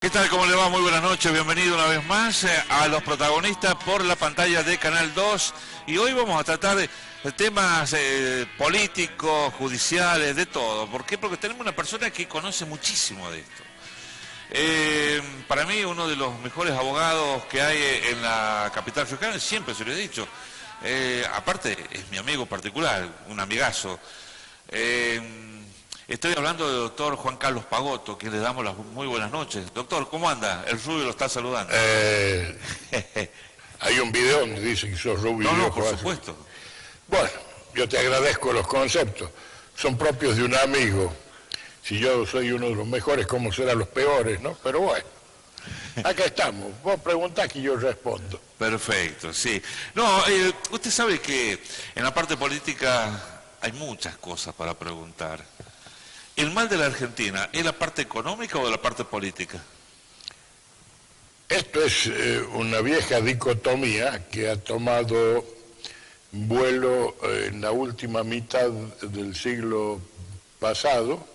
¿Qué tal? ¿Cómo le va? Muy buenas noches, bienvenido una vez más a Los Protagonistas por la pantalla de Canal 2. Y hoy vamos a tratar de temas políticos, judiciales, de todo. ¿Por qué? Porque tenemos una persona que conoce muchísimo de esto. Para mí uno de los mejores abogados que hay en la capital fiscal, siempre se lo he dicho. Aparte es mi amigo particular, un amigazo. Estoy hablando del doctor Juan Carlos Pagotto, que le damos las muy buenas noches. Doctor, ¿cómo anda? El Rubio lo está saludando. Hay un video donde dice que sos Rubio. No, por supuesto. Bueno, yo te agradezco los conceptos. Son propios de un amigo. Si yo soy uno de los mejores, ¿cómo serán los peores, no? Pero bueno, acá estamos. Vos preguntás que yo respondo. Perfecto, sí. No, usted sabe que en la parte política hay muchas cosas para preguntar. ¿El mal de la Argentina es la parte económica o la parte política? Esto es una vieja dicotomía que ha tomado vuelo en la última mitad del siglo pasado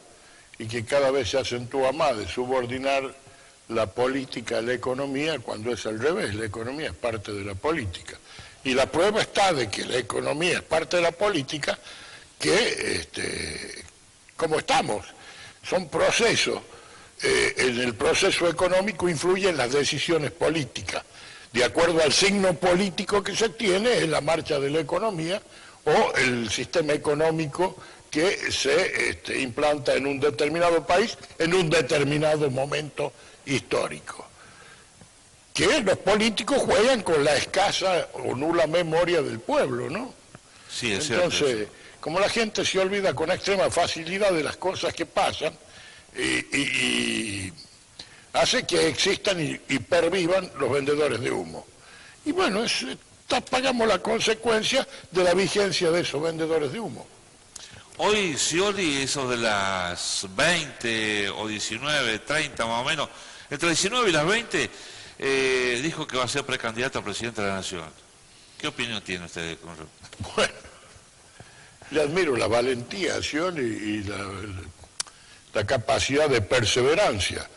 y que cada vez se acentúa más, de subordinar la política a la economía, cuando es al revés. La economía es parte de la política. Y la prueba está de que la economía es parte de la política, que como estamos, son procesos. En el proceso económico influyen las decisiones políticas. De acuerdo al signo político que se tiene, es la marcha de la economía o el sistema económico que se implanta en un determinado país en un determinado momento histórico. Que los políticos juegan con la escasa o nula memoria del pueblo, ¿no? Sí, es Entonces, cierto. como la gente se olvida con extrema facilidad de las cosas que pasan, y hace que existan y pervivan los vendedores de humo. Y bueno, pagamos la consecuencia de la vigencia de esos vendedores de humo. Hoy Scioli, eso de las 20 o 19, 30 más o menos, entre 19 y las 20, dijo que va a ser precandidato a presidente de la Nación. ¿Qué opinión tiene usted con eso? Bueno, le admiro la valentía a Scioli y la capacidad de perseverancia.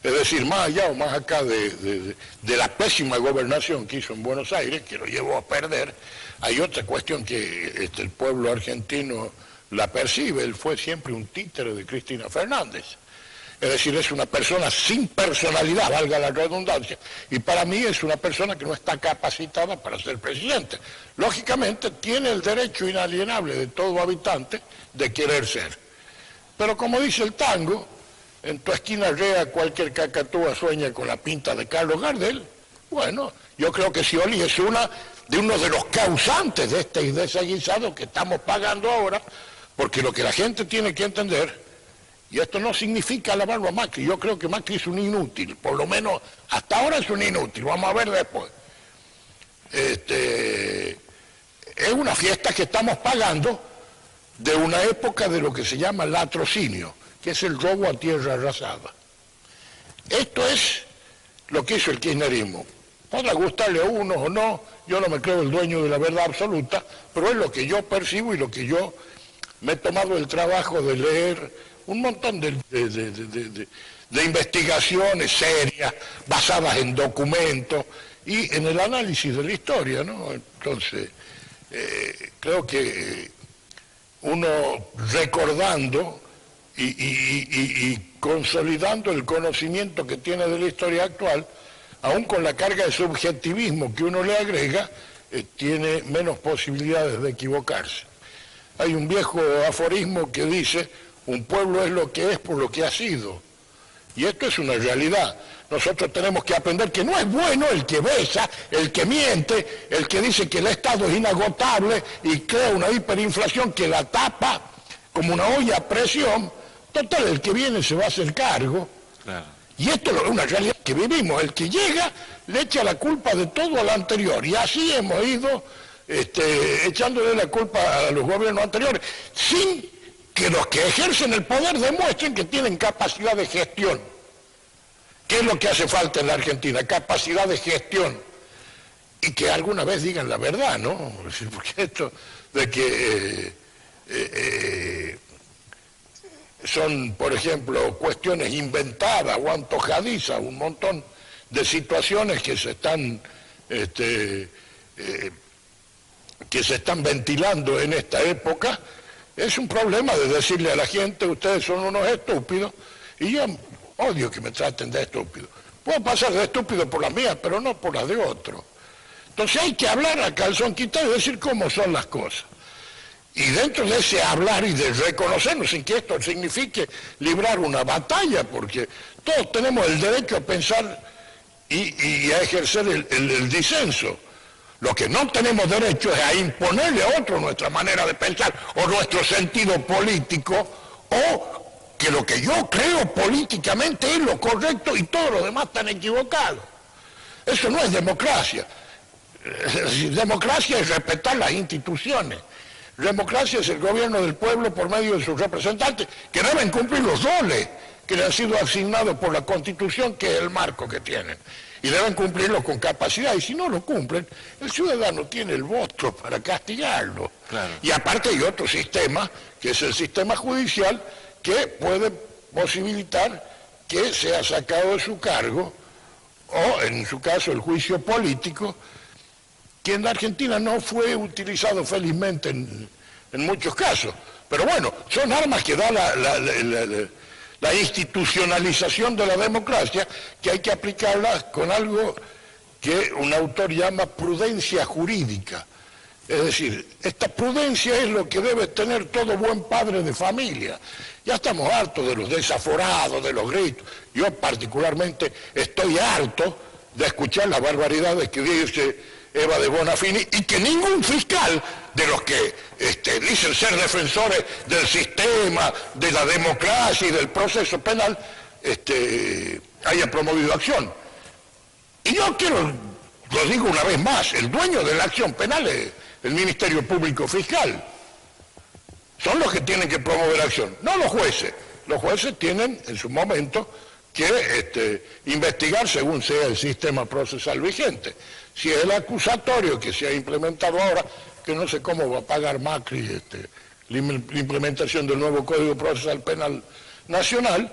Es decir, más allá o más acá de la pésima gobernación que hizo en Buenos Aires, que lo llevó a perder, hay otra cuestión que el pueblo argentino la percibe. Él fue siempre un títere de Cristina Fernández. Es decir, es una persona sin personalidad, valga la redundancia, y para mí es una persona que no está capacitada para ser presidente. Lógicamente tiene el derecho inalienable de todo habitante de querer ser. Pero como dice el tango, en tu esquina rea cualquier cacatúa sueña con la pinta de Carlos Gardel. Bueno, yo creo que Scioli es uno de los causantes de este desaguisado que estamos pagando ahora, porque lo que la gente tiene que entender, y esto no significa alabarlo a Macri, yo creo que Macri es un inútil, por lo menos hasta ahora es un inútil, vamos a ver después. Es una fiesta que estamos pagando de una época de lo que se llama latrocinio, que es el robo a tierra arrasada. Esto es lo que hizo el kirchnerismo. Podrá gustarle a unos o no, yo no me creo el dueño de la verdad absoluta, pero es lo que yo percibo y lo que yo me he tomado el trabajo de leer un montón de investigaciones serias, basadas en documentos y en el análisis de la historia, ¿no? Entonces, creo que uno recordando y consolidando el conocimiento que tiene de la historia actual, aún con la carga de subjetivismo que uno le agrega, tiene menos posibilidades de equivocarse. Hay un viejo aforismo que dice: un pueblo es lo que es por lo que ha sido. Y esto es una realidad. Nosotros tenemos que aprender que no es bueno el que besa, el que miente, el que dice que el Estado es inagotable y crea una hiperinflación que la tapa como una olla a presión. Total, el que viene se va a hacer cargo. Claro. Y esto es una realidad que vivimos. El que llega le echa la culpa de todo al anterior. Y así hemos ido echándole la culpa a los gobiernos anteriores, sin que los que ejercen el poder demuestren que tienen capacidad de gestión. ¿Qué es lo que hace falta en la Argentina? Capacidad de gestión. Y que alguna vez digan la verdad, ¿no? Porque esto de que son, por ejemplo, cuestiones inventadas o antojadizas, un montón de situaciones que se están ventilando en esta época. Es un problema de decirle a la gente, ustedes son unos estúpidos, y yo odio que me traten de estúpido. Puedo pasar de estúpido por las mías, pero no por las de otro. Entonces hay que hablar a calzón quitado y decir cómo son las cosas. Y dentro de ese hablar y de reconocernos, sin que esto signifique librar una batalla, porque todos tenemos el derecho a pensar y a ejercer el disenso. Lo que no tenemos derecho es a imponerle a otro nuestra manera de pensar o nuestro sentido político, o que lo que yo creo políticamente es lo correcto y todos los demás están equivocados. Eso no es democracia. Democracia es respetar las instituciones. Democracia es el gobierno del pueblo por medio de sus representantes, que deben cumplir los roles que le han sido asignados por la Constitución, que es el marco que tienen. Y deben cumplirlo con capacidad, y si no lo cumplen, el ciudadano tiene el voto para castigarlo. Claro. Y aparte hay otro sistema, que es el sistema judicial, que puede posibilitar que sea sacado de su cargo, o en su caso el juicio político, que en la Argentina no fue utilizado felizmente en muchos casos. Pero bueno, son armas que da la institucionalización de la democracia, que hay que aplicarlas con algo que un autor llama prudencia jurídica. Es decir, esta prudencia es lo que debe tener todo buen padre de familia. Ya estamos hartos de los desaforados, de los gritos. Yo particularmente estoy harto de escuchar las barbaridades que dice Eva de Bonafini, y que ningún fiscal de los que dicen ser defensores del sistema, de la democracia y del proceso penal, haya promovido acción. Y yo lo digo una vez más, el dueño de la acción penal es el Ministerio Público Fiscal. Son los que tienen que promover acción, no los jueces. Los jueces tienen en su momento que investigar según sea el sistema procesal vigente. Si es el acusatorio que se ha implementado ahora, que no sé cómo va a pagar Macri la implementación del nuevo Código Procesal Penal Nacional,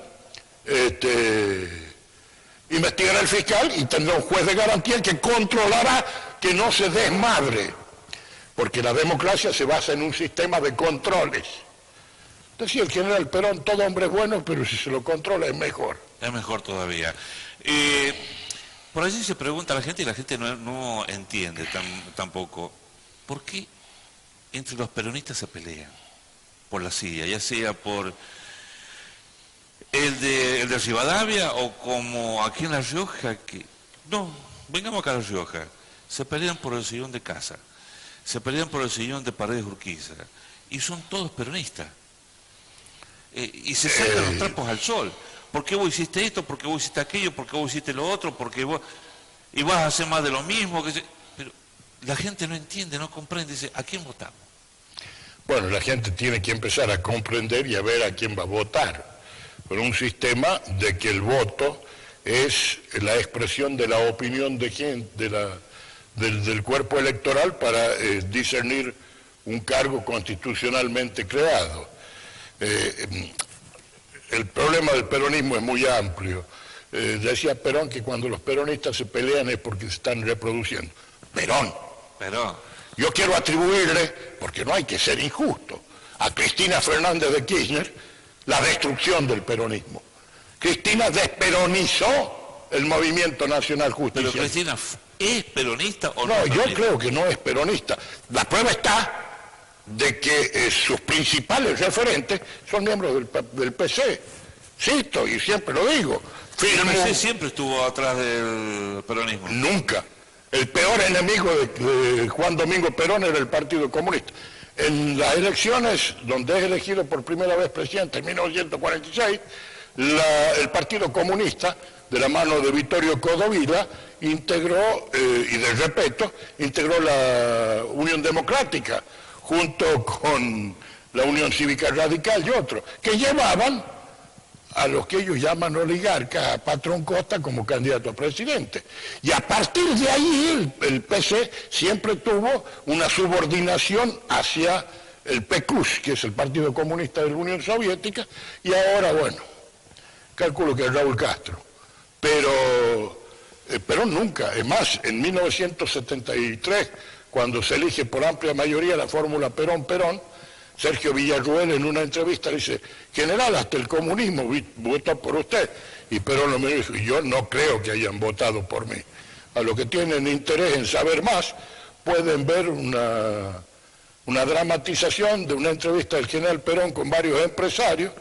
investigará el fiscal y tendrá un juez de garantía que controlará que no se desmadre, porque la democracia se basa en un sistema de controles. Decía el general Perón, todo hombre es bueno, pero si se lo controla es mejor. Es mejor todavía. Por allí se pregunta a la gente, y la gente no entiende tampoco, ¿por qué entre los peronistas se pelean por la silla? Ya sea por el de Rivadavia, o como aquí en La Rioja, que no, vengamos acá a La Rioja, se pelean por el sillón de Casa, se pelean por el sillón de Paredes Urquiza, y son todos peronistas. Y se sacan los trapos al sol. ¿Por qué vos hiciste esto? ¿Por qué vos hiciste aquello? ¿Por qué vos hiciste lo otro? ¿Por qué vos... y vas a hacer más de lo mismo? Pero la gente no entiende, no comprende, dice, ¿a quién votamos? Bueno, la gente tiene que empezar a comprender y a ver a quién va a votar, con un sistema de que el voto es la expresión de la opinión de gente, del cuerpo electoral para discernir un cargo constitucionalmente creado. El problema del peronismo es muy amplio. Decía Perón que cuando los peronistas se pelean es porque se están reproduciendo. Perón. Yo quiero atribuirle, porque no hay que ser injusto, a Cristina Fernández de Kirchner la destrucción del peronismo. Cristina desperonizó el movimiento nacional justicial. ¿Pero Cristina es peronista o no? No, yo creo que no es peronista. La prueba está de que sus principales referentes son miembros del PC. Cito, y siempre lo digo. El PC siempre estuvo atrás del peronismo. Nunca. El peor enemigo de Juan Domingo Perón era el Partido Comunista. En las elecciones, donde es elegido por primera vez presidente en 1946, el Partido Comunista, de la mano de Vittorio Codovilla, integró, y de Repetto, integró la Unión Democrática, junto con la Unión Cívica Radical y otros, que llevaban a los que ellos llaman oligarcas, a Patrón Costa como candidato a presidente. Y a partir de ahí el PC siempre tuvo una subordinación hacia el PQS, que es el Partido Comunista de la Unión Soviética, y ahora, bueno, calculo que es Raúl Castro. Pero Perón nunca, es más, en 1973, cuando se elige por amplia mayoría la fórmula Perón-Perón, Sergio Villarruel en una entrevista dice, general, hasta el comunismo votó por usted. Y Perón me dijo, yo no creo que hayan votado por mí. A los que tienen interés en saber más, pueden ver una dramatización de una entrevista del general Perón con varios empresarios,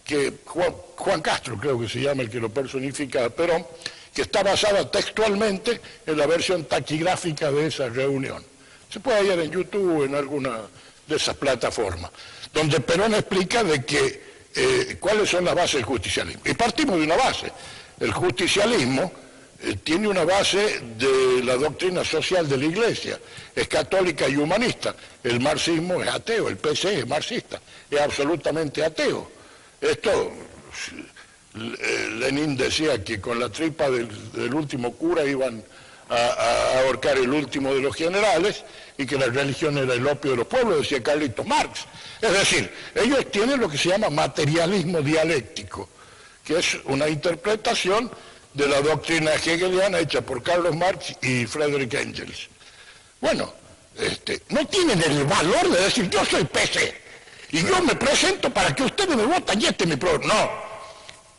que Juan Castro creo que se llama el que lo personifica a Perón, que está basada textualmente en la versión taquigráfica de esa reunión. Se puede hallar en YouTube o en alguna de esas plataformas, donde Perón explica de que cuáles son las bases del justicialismo. Y partimos de una base. El justicialismo tiene una base de la doctrina social de la Iglesia, es católica y humanista. El marxismo es ateo, el PCE es marxista, es absolutamente ateo. Esto, Lenin decía que con la tripa del último cura iban a ahorcar el último de los generales y que la religión era el opio de los pueblos, decía Carlito Marx. Es decir, ellos tienen lo que se llama materialismo dialéctico, que es una interpretación de la doctrina hegeliana hecha por Carlos Marx y Friedrich Engels. Bueno, no tienen el valor de decir yo soy PC y yo me presento para que ustedes me voten y este es mi programa. No.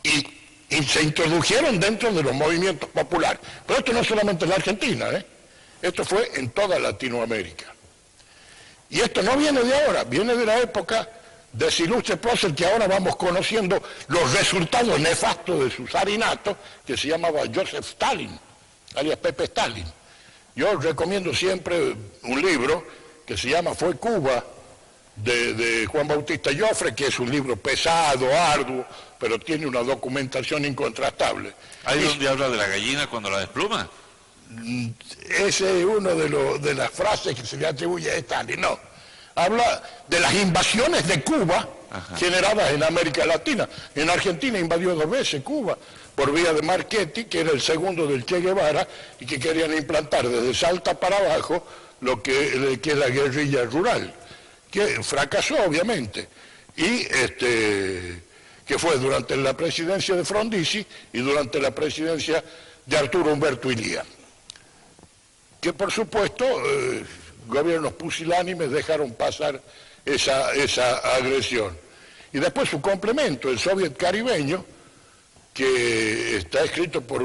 Y se introdujeron dentro de los movimientos populares. Pero esto no es solamente en la Argentina, esto fue en toda Latinoamérica. Y esto no viene de ahora, viene de la época de ese ilustre prócer que ahora vamos conociendo los resultados nefastos de su zarinato, que se llamaba Joseph Stalin, alias Pepe Stalin. Yo recomiendo siempre un libro que se llama Fue Cuba, de Juan Bautista Joffre, que es un libro pesado, arduo, pero tiene una documentación incontrastable. ¿Ahí donde habla de la gallina cuando la despluma? Ese es uno de las frases que se le atribuye a Stalin, no. Habla de las invasiones de Cuba generadas en América Latina. En Argentina invadió 2 veces Cuba por vía de Marchetti, que era el segundo del Che Guevara, y que querían implantar desde Salta para abajo lo que es la guerrilla rural, que fracasó obviamente, y que fue durante la presidencia de Frondizi y durante la presidencia de Arturo Humberto Illia, que por supuesto gobiernos pusilánimes dejaron pasar esa agresión. Y después su complemento, el Soviet caribeño, que está escrito por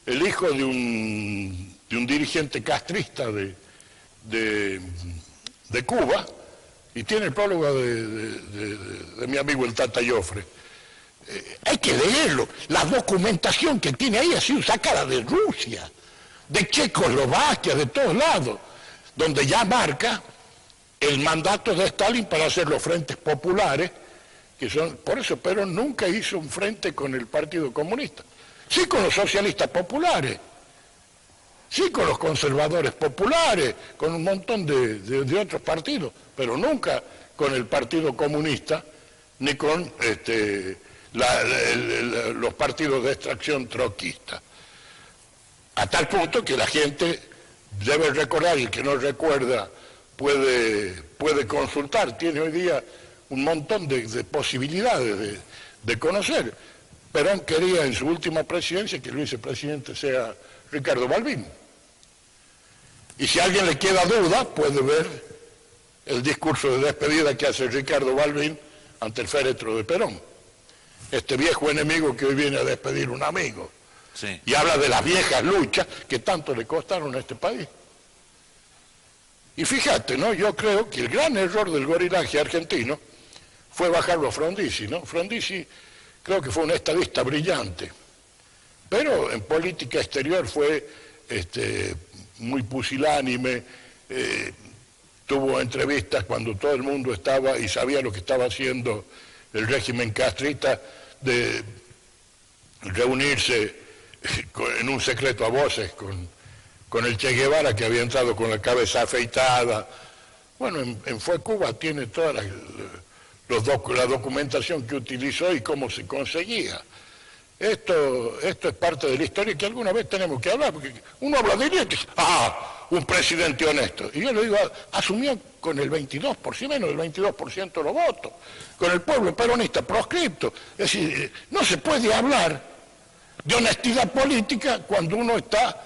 el hijo de un dirigente castrista de Cuba, y tiene el prólogo de mi amigo el Tata Joffre. Hay que leerlo. La documentación que tiene ahí ha sido sacada de Rusia, de Checoslovaquia, de todos lados, donde ya marca el mandato de Stalin para hacer los frentes populares, que son, por eso Perón nunca hizo un frente con el Partido Comunista, sí con los socialistas populares, sí con los conservadores populares, con un montón de otros partidos, pero nunca con el Partido Comunista, ni con los partidos de extracción troquista. A tal punto que la gente debe recordar, y el que no recuerda puede consultar, tiene hoy día un montón de posibilidades de conocer. Perón quería en su última presidencia que el vicepresidente sea Ricardo Balbín. Y si a alguien le queda duda, puede ver el discurso de despedida que hace Ricardo Balbín ante el féretro de Perón. Este viejo enemigo que hoy viene a despedir un amigo. Sí. Y habla de las viejas luchas que tanto le costaron a este país. Y fíjate, ¿no? Yo creo que el gran error del gorilaje argentino fue bajarlo a Frondizi, ¿no? Frondizi creo que fue un estadista brillante, pero en política exterior fue muy pusilánime, tuvo entrevistas cuando todo el mundo estaba y sabía lo que estaba haciendo el régimen castrista, de reunirse en un secreto a voces con el Che Guevara, que había entrado con la cabeza afeitada. Bueno, en Fue Cuba tiene toda la documentación que utilizó y cómo se conseguía. Esto es parte de la historia que alguna vez tenemos que hablar, porque uno habla de esto y dice, un presidente honesto. Y yo le digo, asumió con el 22%, menos del 22% de los votos, con el pueblo peronista proscripto. Es decir, no se puede hablar de honestidad política cuando uno está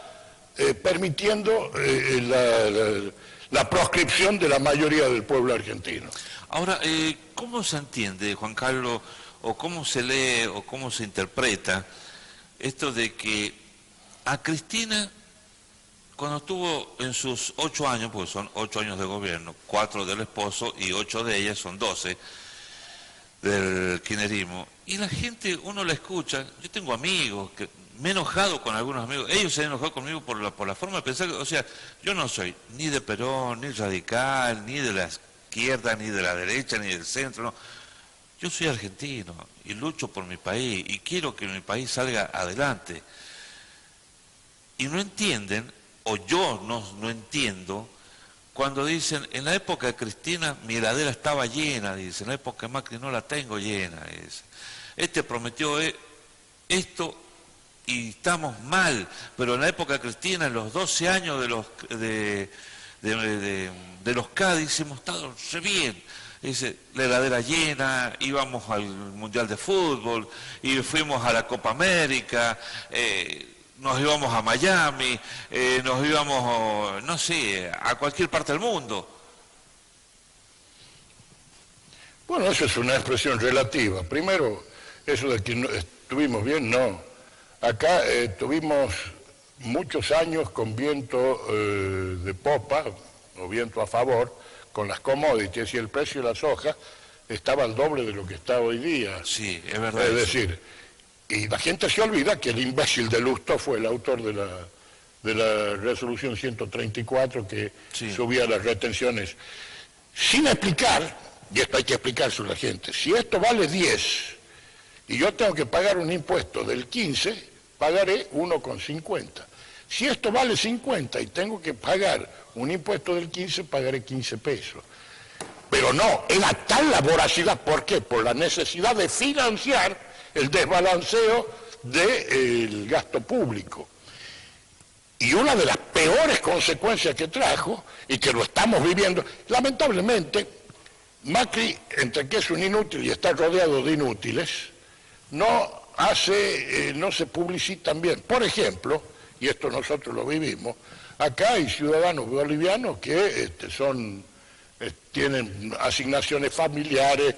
permitiendo la proscripción de la mayoría del pueblo argentino. Ahora, ¿cómo se entiende, Juan Carlos, o cómo se lee, o cómo se interpreta esto de que a Cristina, cuando estuvo en sus 8 años, porque son 8 años de gobierno, 4 del esposo y 8 de ellas, son 12 del kirchnerismo, y la gente, uno la escucha, yo tengo amigos, que me he enojado con algunos amigos, ellos se han enojado conmigo por la forma de pensar, o sea, yo no soy ni de Perón, ni radical, ni de la izquierda, ni de la derecha, ni del centro, no. Yo soy argentino y lucho por mi país y quiero que mi país salga adelante. Y no entienden, o yo no entiendo, cuando dicen, en la época de Cristina mi heladera estaba llena, dicen, en la época de Macri no la tengo llena, dice. Este prometió esto y estamos mal, pero en la época de Cristina, en los 12 años de los Cádiz, hemos estado re bien. Dice, la heladera llena, íbamos al Mundial de Fútbol, y fuimos a la Copa América, nos íbamos a Miami, nos íbamos, no sé, a cualquier parte del mundo. Bueno, eso es una expresión relativa. Primero, eso de que estuvimos bien, no. Acá tuvimos muchos años con viento de popa, o viento a favor, con las commodities, y el precio de la soja estaba al doble de lo que está hoy día. Sí, es verdad. Es decir, y la gente se olvida que el imbécil de Lustó fue el autor de la resolución 134 que subía las retenciones, sin explicar, y esto hay que explicárselo a la gente, si esto vale 10 y yo tengo que pagar un impuesto del 15, pagaré 1,50. Si esto vale 50 y tengo que pagar un impuesto del 15, pagaré 15 pesos. Pero no, era tal la voracidad. ¿Por qué? Por la necesidad de financiar el desbalanceo del gasto público. Y una de las peores consecuencias que trajo, y que lo estamos viviendo, lamentablemente, Macri, entre que es un inútil y está rodeado de inútiles, no se publicitan bien. Por ejemplo, y esto nosotros lo vivimos, acá hay ciudadanos bolivianos que tienen asignaciones familiares,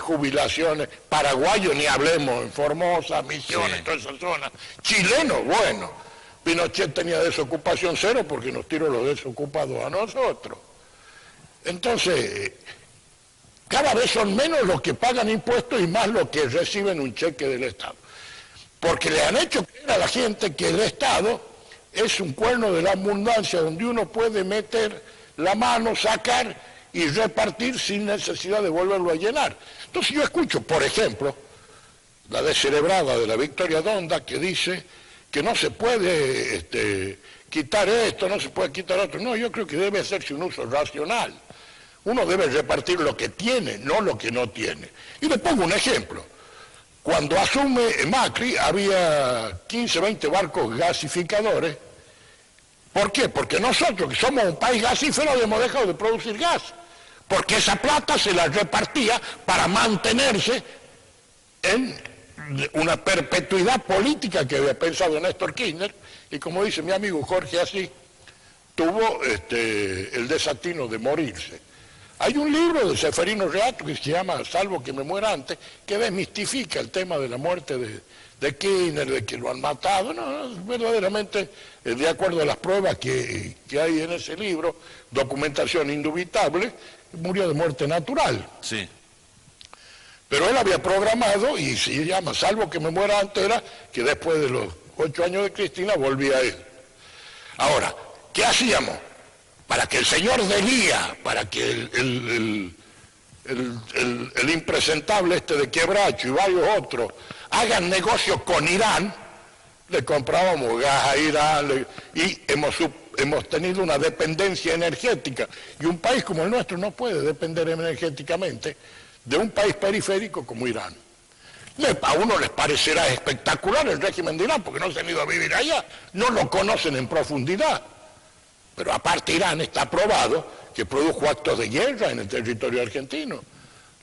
jubilaciones, paraguayos ni hablemos, en Formosa, Misiones, toda esa zona, chilenos, bueno, Pinochet tenía desocupación cero porque nos tiró los desocupados a nosotros. Entonces, cada vez son menos los que pagan impuestos y más los que reciben un cheque del Estado. Porque le han hecho creer a la gente que el Estado es un cuerno de la abundancia donde uno puede meter la mano, sacar y repartir sin necesidad de volverlo a llenar. Entonces yo escucho, por ejemplo, la descerebrada de la Victoria Donda que dice que no se puede quitar esto, no se puede quitar otro. No, yo creo que debe hacerse un uso racional. Uno debe repartir lo que tiene, no lo que no tiene. Y le pongo un ejemplo. Cuando asume Macri había 15, 20 barcos gasificadores. ¿Por qué? Porque nosotros, que somos un país gasífero, hemos dejado de producir gas. Porque esa plata se la repartía para mantenerse en una perpetuidad política que había pensado Néstor Kirchner, y como dice mi amigo Jorge Así, tuvo el desatino de morirse. Hay un libro de Seferino Reato que se llama Salvo que me muera antes, que desmistifica el tema de la muerte de Kirchner, de que lo han matado. No, verdaderamente, de acuerdo a las pruebas que hay en ese libro, documentación indubitable, murió de muerte natural. Sí. Pero él había programado, y se llama Salvo que me muera antes, era que después de los 8 años de Cristina volvía él. Ahora, ¿qué hacíamos? Para que el señor de guía, para que el impresentable de Quebracho y varios otros hagan negocios con Irán, le comprábamos gas a Irán y hemos tenido una dependencia energética. Y un país como el nuestro no puede depender energéticamente de un país periférico como Irán. A uno les parecerá espectacular el régimen de Irán, porque no se han ido a vivir allá, no lo conocen en profundidad. Pero aparte Irán está probado que produjo actos de guerra en el territorio argentino.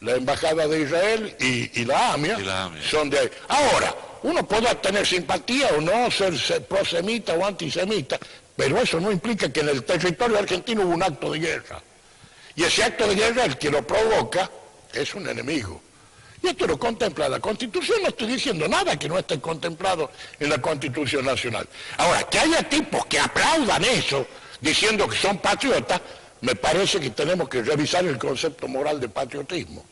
La embajada de Israel y la AMIA son de ahí. Ahora, uno puede tener simpatía o no, ser prosemita o antisemita, pero eso no implica que en el territorio argentino hubo un acto de guerra. Y ese acto de guerra, el que lo provoca, es un enemigo. Y esto lo contempla la Constitución, no estoy diciendo nada que no esté contemplado en la Constitución Nacional. Ahora, que haya tipos que aplaudan eso, diciendo que son patriotas, me parece que tenemos que revisar el concepto moral de patriotismo.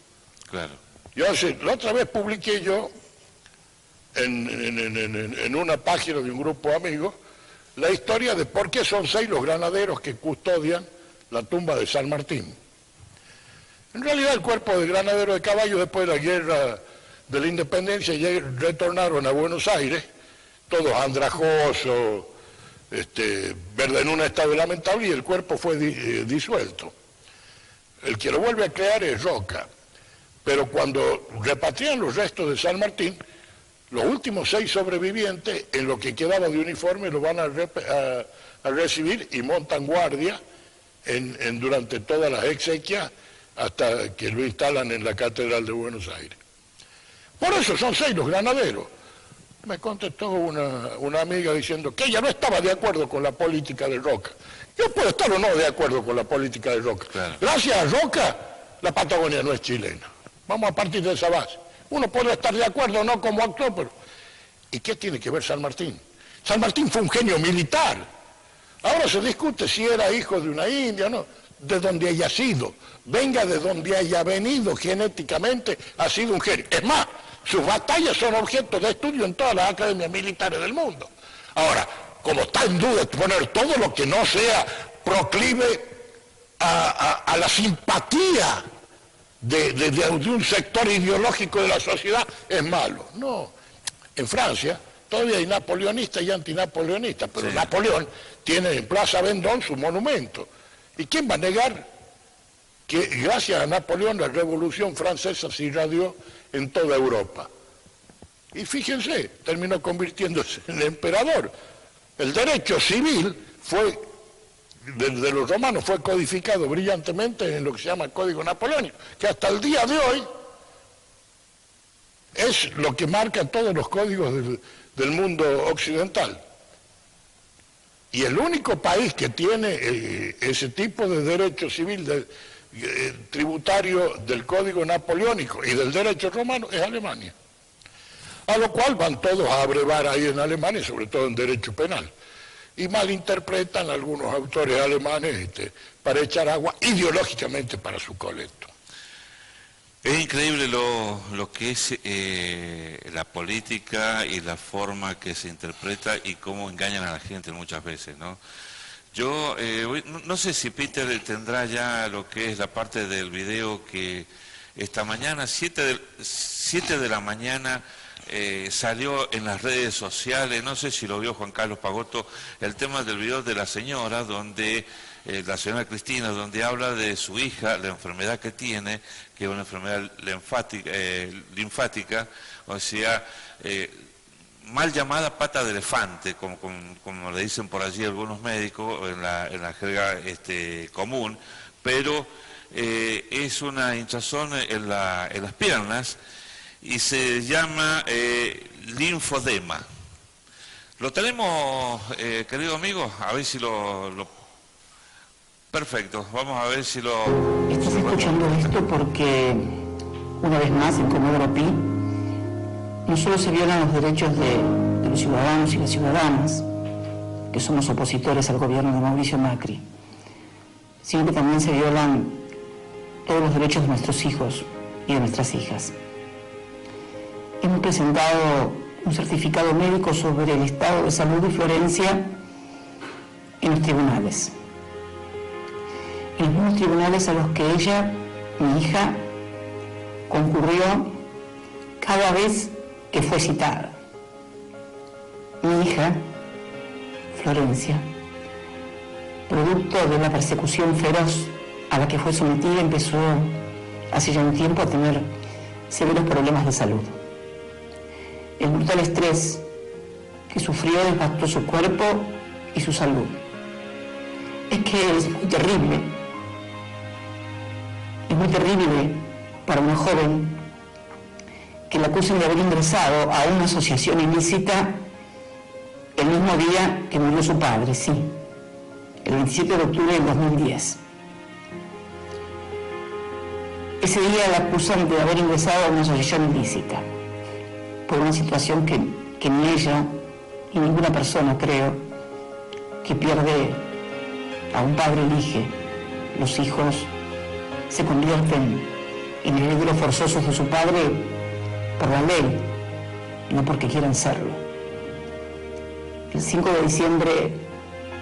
Claro. La otra vez publiqué yo en una página de un grupo de amigos la historia de por qué son 6 los granaderos que custodian la tumba de San Martín. En realidad el cuerpo de granaderos de caballo después de la guerra de la independencia ya retornaron a Buenos Aires, todos andrajosos, en un estado lamentable, y el cuerpo fue disuelto. El que lo vuelve a crear es Roca. Pero cuando repatrian los restos de San Martín, los últimos 6 sobrevivientes, en lo que quedaba de uniforme, lo van a recibir y montan guardia durante todas las exequias hasta que lo instalan en la Catedral de Buenos Aires. Por eso son 6 los granaderos. Me contestó una amiga diciendo que ella no estaba de acuerdo con la política de Roca. Yo puedo estar o no de acuerdo con la política de Roca. Claro. Gracias a Roca, la Patagonia no es chilena. Vamos a partir de esa base. Uno puede estar de acuerdo o no como actuó, pero... ¿Y qué tiene que ver San Martín? San Martín fue un genio militar. Ahora se discute si era hijo de una india, ¿no? De donde haya sido. Venga de donde haya venido genéticamente, ha sido un genio. Es más, sus batallas son objeto de estudio en todas las academias militares del mundo. Ahora, como está en duda poner todo lo que no sea proclive a la simpatía de un sector ideológico de la sociedad, es malo. No, en Francia todavía hay napoleonistas y antinapoleonistas, pero sí. Napoleón tiene en Plaza Vendôme su monumento. ¿Y quién va a negar que gracias a Napoleón la Revolución Francesa se irradió en toda Europa? Y fíjense, terminó convirtiéndose en emperador. El derecho civil de los romanos fue codificado brillantemente en lo que se llama Código Napoleónico, que hasta el día de hoy es lo que marca todos los códigos del mundo occidental. Y el único país que tiene ese tipo de derecho civil tributario del Código Napoleónico y del derecho romano es Alemania. A lo cual van todos a abrevar ahí en Alemania, sobre todo en derecho penal. Y malinterpretan algunos autores alemanes para echar agua ideológicamente para su colecto. Es increíble lo que es la política y la forma que se interpreta y cómo engañan a la gente muchas veces, ¿no? Yo no sé si Peter tendrá ya lo que es la parte del video que esta mañana, 7 de la mañana, salió en las redes sociales, no sé si lo vio Juan Carlos Pagotto, el tema del video de la señora, donde la señora Cristina, donde habla de su hija, la enfermedad que tiene, que es una enfermedad linfática, o sea, mal llamada pata de elefante, como le dicen por allí algunos médicos en la jerga común, pero es una hinchazón en las piernas y se llama linfodema. ¿Lo tenemos, querido amigo? A ver si lo... Perfecto, vamos a ver si lo... Estás escuchando esto porque, una vez más, en Comodoro Pi, no solo se violan los derechos de los ciudadanos y las ciudadanas, que somos opositores al gobierno de Mauricio Macri, sino que también se violan todos los derechos de nuestros hijos y de nuestras hijas. Hemos presentado un certificado médico sobre el estado de salud de Florencia en los tribunales. En los mismos tribunales a los que ella, mi hija, concurrió cada vez que fue citada. Mi hija, Florencia, producto de la persecución feroz a la que fue sometida, empezó hace ya un tiempo a tener severos problemas de salud. El brutal estrés que sufrió devastó su cuerpo y su salud. Es que es muy terrible para una joven que la acusan de haber ingresado a una asociación ilícita el mismo día que murió su padre, sí, el 27 de octubre del 2010. Ese día la acusan de haber ingresado a una asociación ilícita por una situación que ni ella ni ninguna persona, creo, que pierde a un padre elige. Los hijos se convierten en herederos forzosos de su padre por la ley, no porque quieran serlo. El 5 de diciembre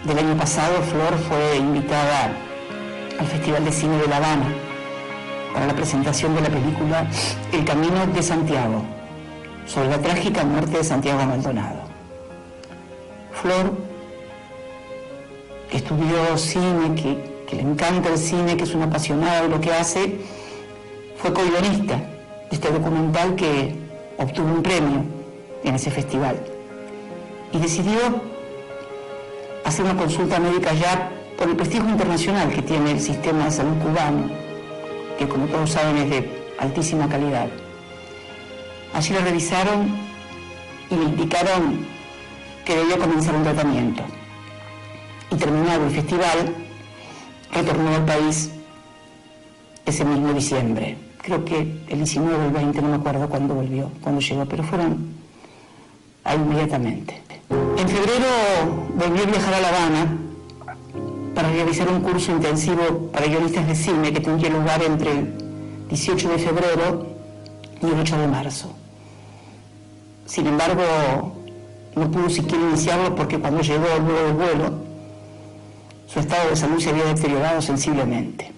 del año pasado, Flor fue invitada al Festival de Cine de La Habana para la presentación de la película El Camino de Santiago, sobre la trágica muerte de Santiago Maldonado. Flor, que estudió cine, que le encanta el cine, que es una apasionada de lo que hace, fue co-guionista de este documental que obtuvo un premio en ese festival. Y decidió hacer una consulta médica ya por el prestigio internacional que tiene el sistema de salud cubano, que como todos saben es de altísima calidad. Allí la revisaron y le indicaron que debía comenzar un tratamiento. Y terminado el festival, retornó al país ese mismo diciembre. Creo que el 19 o el 20, no me acuerdo cuándo llegó, pero fueron ahí inmediatamente. En febrero volvió a viajar a La Habana para realizar un curso intensivo para guionistas de cine que tendría lugar entre el 18 de febrero y el 8 de marzo. Sin embargo, no pudo siquiera iniciarlo porque cuando llegó luego del vuelo, su estado de salud se había deteriorado sensiblemente.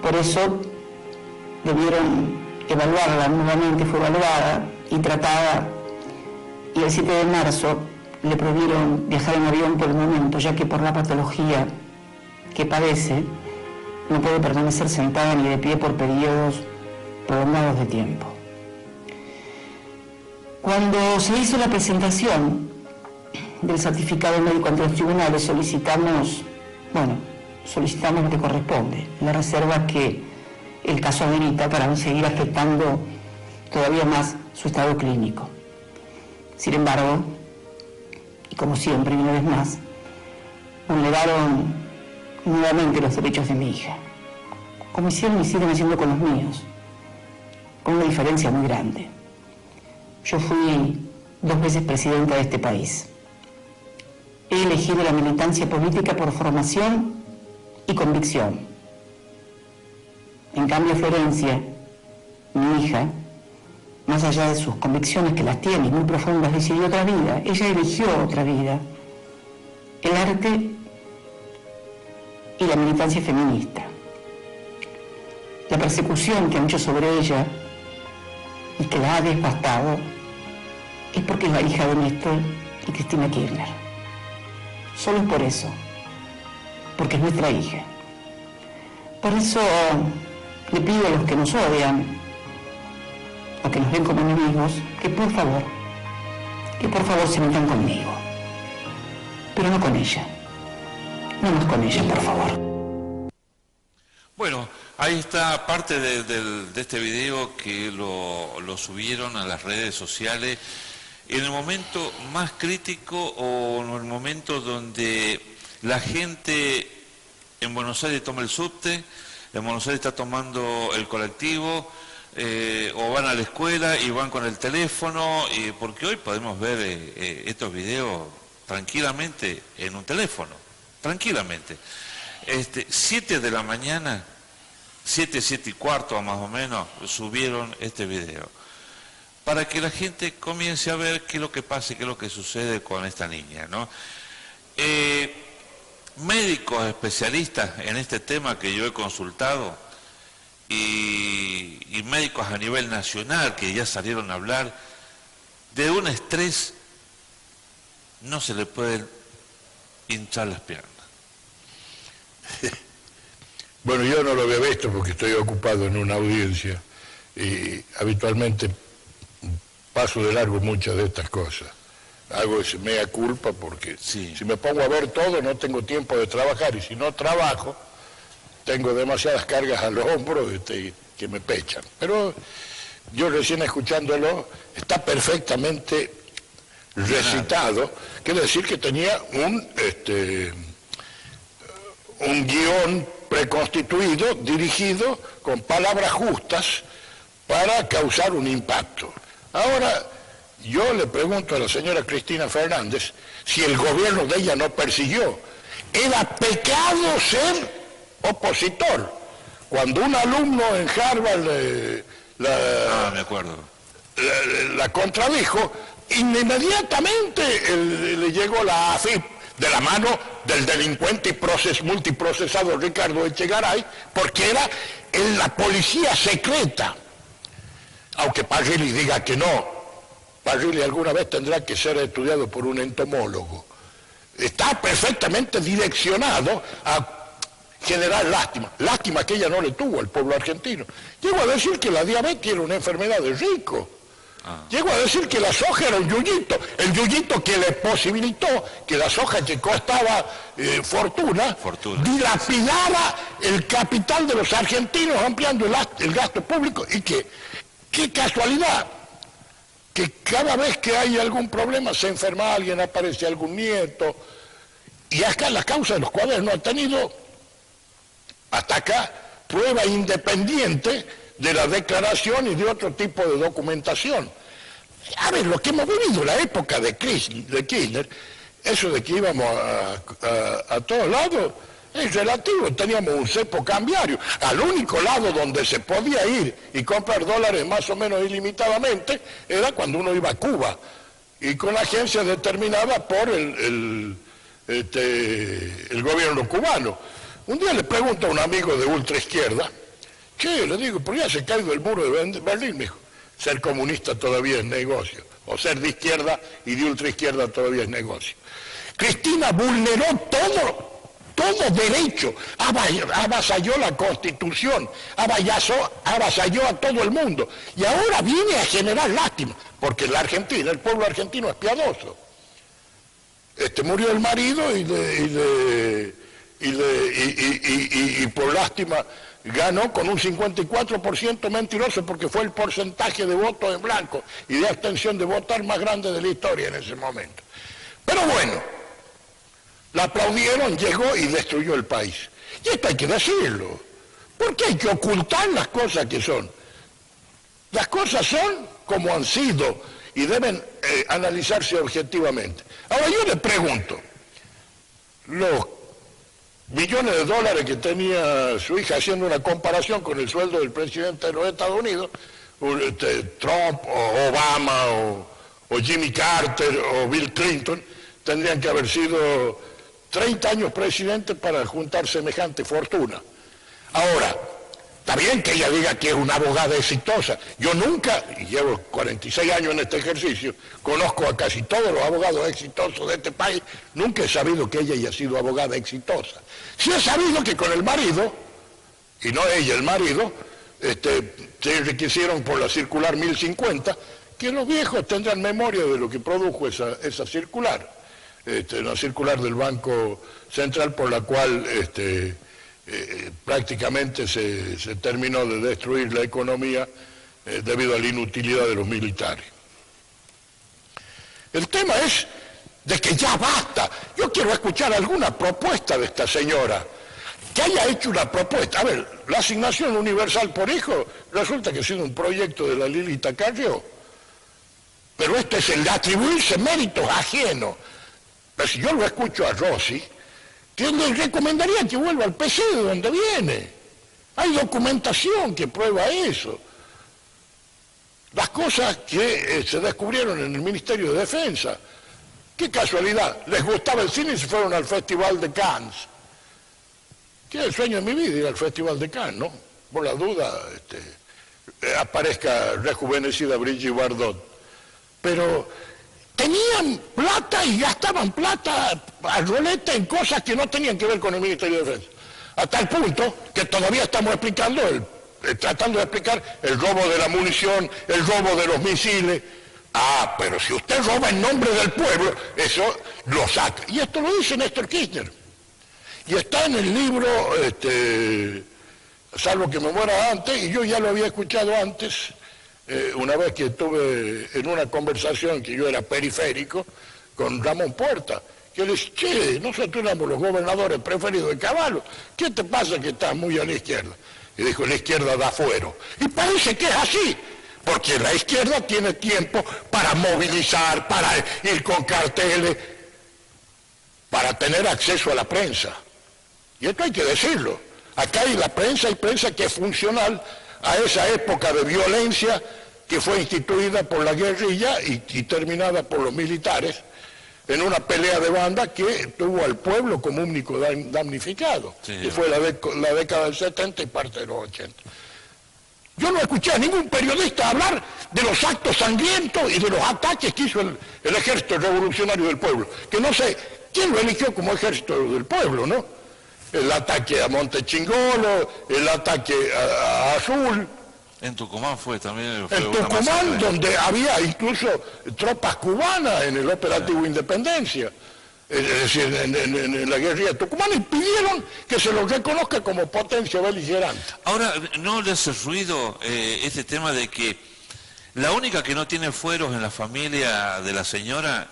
Por eso debieron evaluarla nuevamente, fue evaluada y tratada, y el 7 de marzo le prohibieron viajar en avión por el momento, ya que por la patología que padece no puede permanecer sentada ni de pie por periodos prolongados de tiempo. Cuando se hizo la presentación del certificado médico ante los tribunales, solicitamos lo que corresponde, la reserva que el caso amerita para no seguir afectando todavía más su estado clínico. Sin embargo, y como siempre y una vez más, vulneraron nuevamente los derechos de mi hija, como hicieron y siguen haciendo con los míos, con una diferencia muy grande. Yo fui 2 veces presidenta de este país. He elegido la militancia política por formación y convicción. En cambio, Florencia, mi hija, más allá de sus convicciones, que las tiene muy profundas, decidió otra vida. Ella eligió otra vida. El arte y la militancia feminista. La persecución que han hecho sobre ella y que la ha devastado es porque es la hija de Néstor y Cristina Kirchner. Solo es por eso, porque es nuestra hija. Por eso le pido a los que nos odian o que nos ven como enemigos, que por favor se metan conmigo, pero no con ella, no más con ella, por favor. Bueno, ahí está parte de este video que lo subieron a las redes sociales en el momento más crítico o en el momento donde la gente en Buenos Aires toma el subte, en Buenos Aires está tomando el colectivo, o van a la escuela y van con el teléfono, porque hoy podemos ver estos videos tranquilamente en un teléfono, tranquilamente. 7 de la mañana, 7:15 más o menos, subieron este video, para que la gente comience a ver qué es lo que pasa y qué es lo que sucede con esta niña, ¿no? Médicos especialistas en este tema que yo he consultado y médicos a nivel nacional que ya salieron a hablar de un estrés, no se le pueden hinchar las piernas. Bueno, yo no lo había visto porque estoy ocupado en una audiencia y habitualmente paso de largo muchas de estas cosas. Hago ese mea culpa porque Sí. si me pongo a ver todo no tengo tiempo de trabajar, y si no trabajo tengo demasiadas cargas a los hombros que me pechan. Pero yo recién escuchándolo, está perfectamente recitado, quiere decir que tenía un guión preconstituido, dirigido con palabras justas para causar un impacto. Ahora, yo le pregunto a la señora Cristina Fernández si el gobierno de ella no persiguió. Era pecado ser opositor. Cuando un alumno en Harvard me acuerdo. la contradijo, inmediatamente le llegó la AFIP de la mano del delincuente y multiprocesado Ricardo Echegaray, porque era en la policía secreta. Aunque Parrilli diga que no, Parrilli alguna vez tendrá que ser estudiado por un entomólogo. Está perfectamente direccionado a generar lástima que ella no le tuvo al pueblo argentino. Llego a decir que la diabetes era una enfermedad de rico. Llego a decir que la soja era un yuyito, el yuyito que le posibilitó que la soja que costaba fortuna, dilapidara el capital de los argentinos ampliando el gasto público. Y que, qué casualidad, que cada vez que hay algún problema se enferma alguien, aparece algún nieto, y acá la causa de los cuadernos ha tenido hasta acá prueba independiente de la declaración y de otro tipo de documentación. A ver, lo que hemos vivido, la época de Kirchner, eso de que íbamos a todos lados, es relativo. Teníamos un cepo cambiario. Al único lado donde se podía ir y comprar dólares más o menos ilimitadamente era cuando uno iba a Cuba, y con agencias determinadas por el gobierno cubano. Un día le pregunto a un amigo de ultraizquierda, che, le digo, ¿por qué se ha caído el muro de Berlín? Me dijo, ser comunista todavía es negocio, o ser de izquierda y de ultraizquierda todavía es negocio. Cristina vulneró todo derecho, avasalló la Constitución, avasalló a todo el mundo, y ahora viene a generar lástima, porque la Argentina, el pueblo argentino es piadoso. Murió el marido y por lástima ganó con un 54% mentiroso, porque fue el porcentaje de votos en blanco y de abstención de votar más grande de la historia en ese momento. Pero bueno, la aplaudieron, llegó y destruyó el país. Y esto hay que decirlo, porque hay que ocultar las cosas que son. Las cosas son como han sido y deben analizarse objetivamente. Ahora yo le pregunto, los millones de dólares que tenía su hija, haciendo una comparación con el sueldo del presidente de los Estados Unidos, Trump o Obama o Jimmy Carter o Bill Clinton, tendrían que haber sido 30 años presidente para juntar semejante fortuna. Ahora, está bien que ella diga que es una abogada exitosa. Yo nunca, y llevo 46 años en este ejercicio, conozco a casi todos los abogados exitosos de este país, nunca he sabido que ella haya sido abogada exitosa. Sí he sabido que con el marido, y no ella, el marido, se enriquecieron por la circular 1050, que los viejos tendrán memoria de lo que produjo esa circular, la circular del Banco Central, por la cual prácticamente se terminó de destruir la economía debido a la inutilidad de los militares. El tema es de que ya basta. Yo quiero escuchar alguna propuesta de esta señora, que haya hecho una propuesta. A ver, la asignación universal por hijo resulta que ha sido un proyecto de la Lilita Carrió, pero este es el de atribuirse méritos ajenos. Pero si yo lo escucho a Rossi, que le recomendaría que vuelva al PC de donde viene. Hay documentación que prueba eso. Las cosas que se descubrieron en el Ministerio de Defensa. Qué casualidad, les gustaba el cine y se fueron al Festival de Cannes. Que es el sueño de mi vida ir al Festival de Cannes, ¿no? Por la duda aparezca rejuvenecida Brigitte Bardot. Pero tenían plata y gastaban plata a roleta en cosas que no tenían que ver con el Ministerio de Defensa. Hasta el punto que todavía estamos explicando, tratando de explicar el robo de la munición, el robo de los misiles, Ah, pero si usted roba en nombre del pueblo, eso lo saca. Y esto lo dice Néstor Kirchner. Y está en el libro, salvo que me muera antes, y yo ya lo había escuchado antes, una vez que estuve en una conversación que yo era periférico con Ramón Puerta, que le dice, che, nosotros éramos los gobernadores preferidos de Caballo, ¿qué te pasa que estás muy a la izquierda? Y dijo, la izquierda da fuero. Y parece que es así, porque la izquierda tiene tiempo para movilizar, para ir con carteles, para tener acceso a la prensa. Y esto hay que decirlo. Acá hay prensa que es funcional a esa época de violencia que fue instituida por la guerrilla y terminada por los militares en una pelea de banda que tuvo al pueblo como único damnificado, sí, que fue la década del 70 y parte de los 80. Yo no escuché a ningún periodista hablar de los actos sangrientos y de los ataques que hizo el Ejército Revolucionario del Pueblo, que no sé quién lo eligió como Ejército del Pueblo, ¿no? El ataque a Montechingolo, el ataque a Azul. En Tucumán fue también. En Tucumán, donde había incluso tropas cubanas en el operativo Independencia, es decir, en la guerrilla tucumana, y pidieron que se los reconozca como potencia beligerante. Ahora, ¿no le hace ruido este tema de que la única que no tiene fueros en la familia de la señora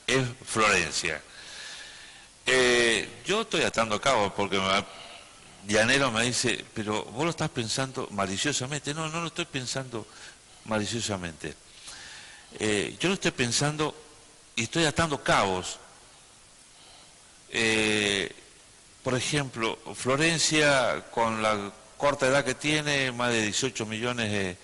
es Florencia? Yo estoy atando cabos porque Llanero me dice, pero vos lo estás pensando maliciosamente. No, no lo estoy pensando maliciosamente. Yo lo estoy pensando y estoy atando cabos. Por ejemplo, Florencia, con la corta edad que tiene, más de 18 millones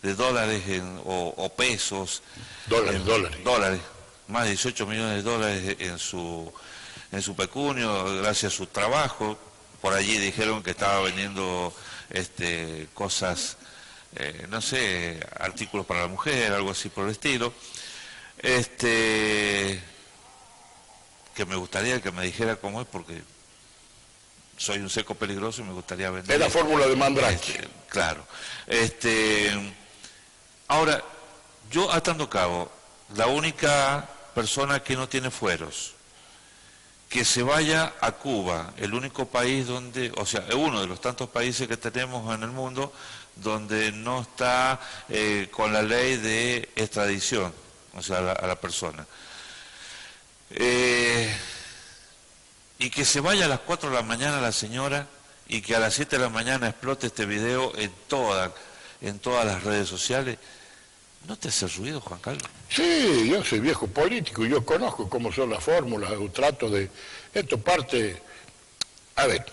de dólares o pesos. Dólares. Más de 18 millones de dólares en su pecunio, gracias a su trabajo. Por allí dijeron que estaba vendiendo cosas, no sé, artículos para la mujer, algo así por el estilo. Que me gustaría que me dijera cómo es, porque soy un seco peligroso y me gustaría vender. Es la fórmula de Mandrake. Claro. Ahora, yo atando cabo, la única persona que no tiene fueros, que se vaya a Cuba, el único país donde, o sea, uno de los tantos países que tenemos en el mundo donde no está con la ley de extradición, o sea, a la persona. Y que se vaya a las 4 de la mañana la señora y que a las 7 de la mañana explote este video en todas las redes sociales. ¿No te hace ruido, Juan Carlos? Sí, yo soy viejo político, yo conozco cómo son las fórmulas, yo trato de... Esto parte... A ver,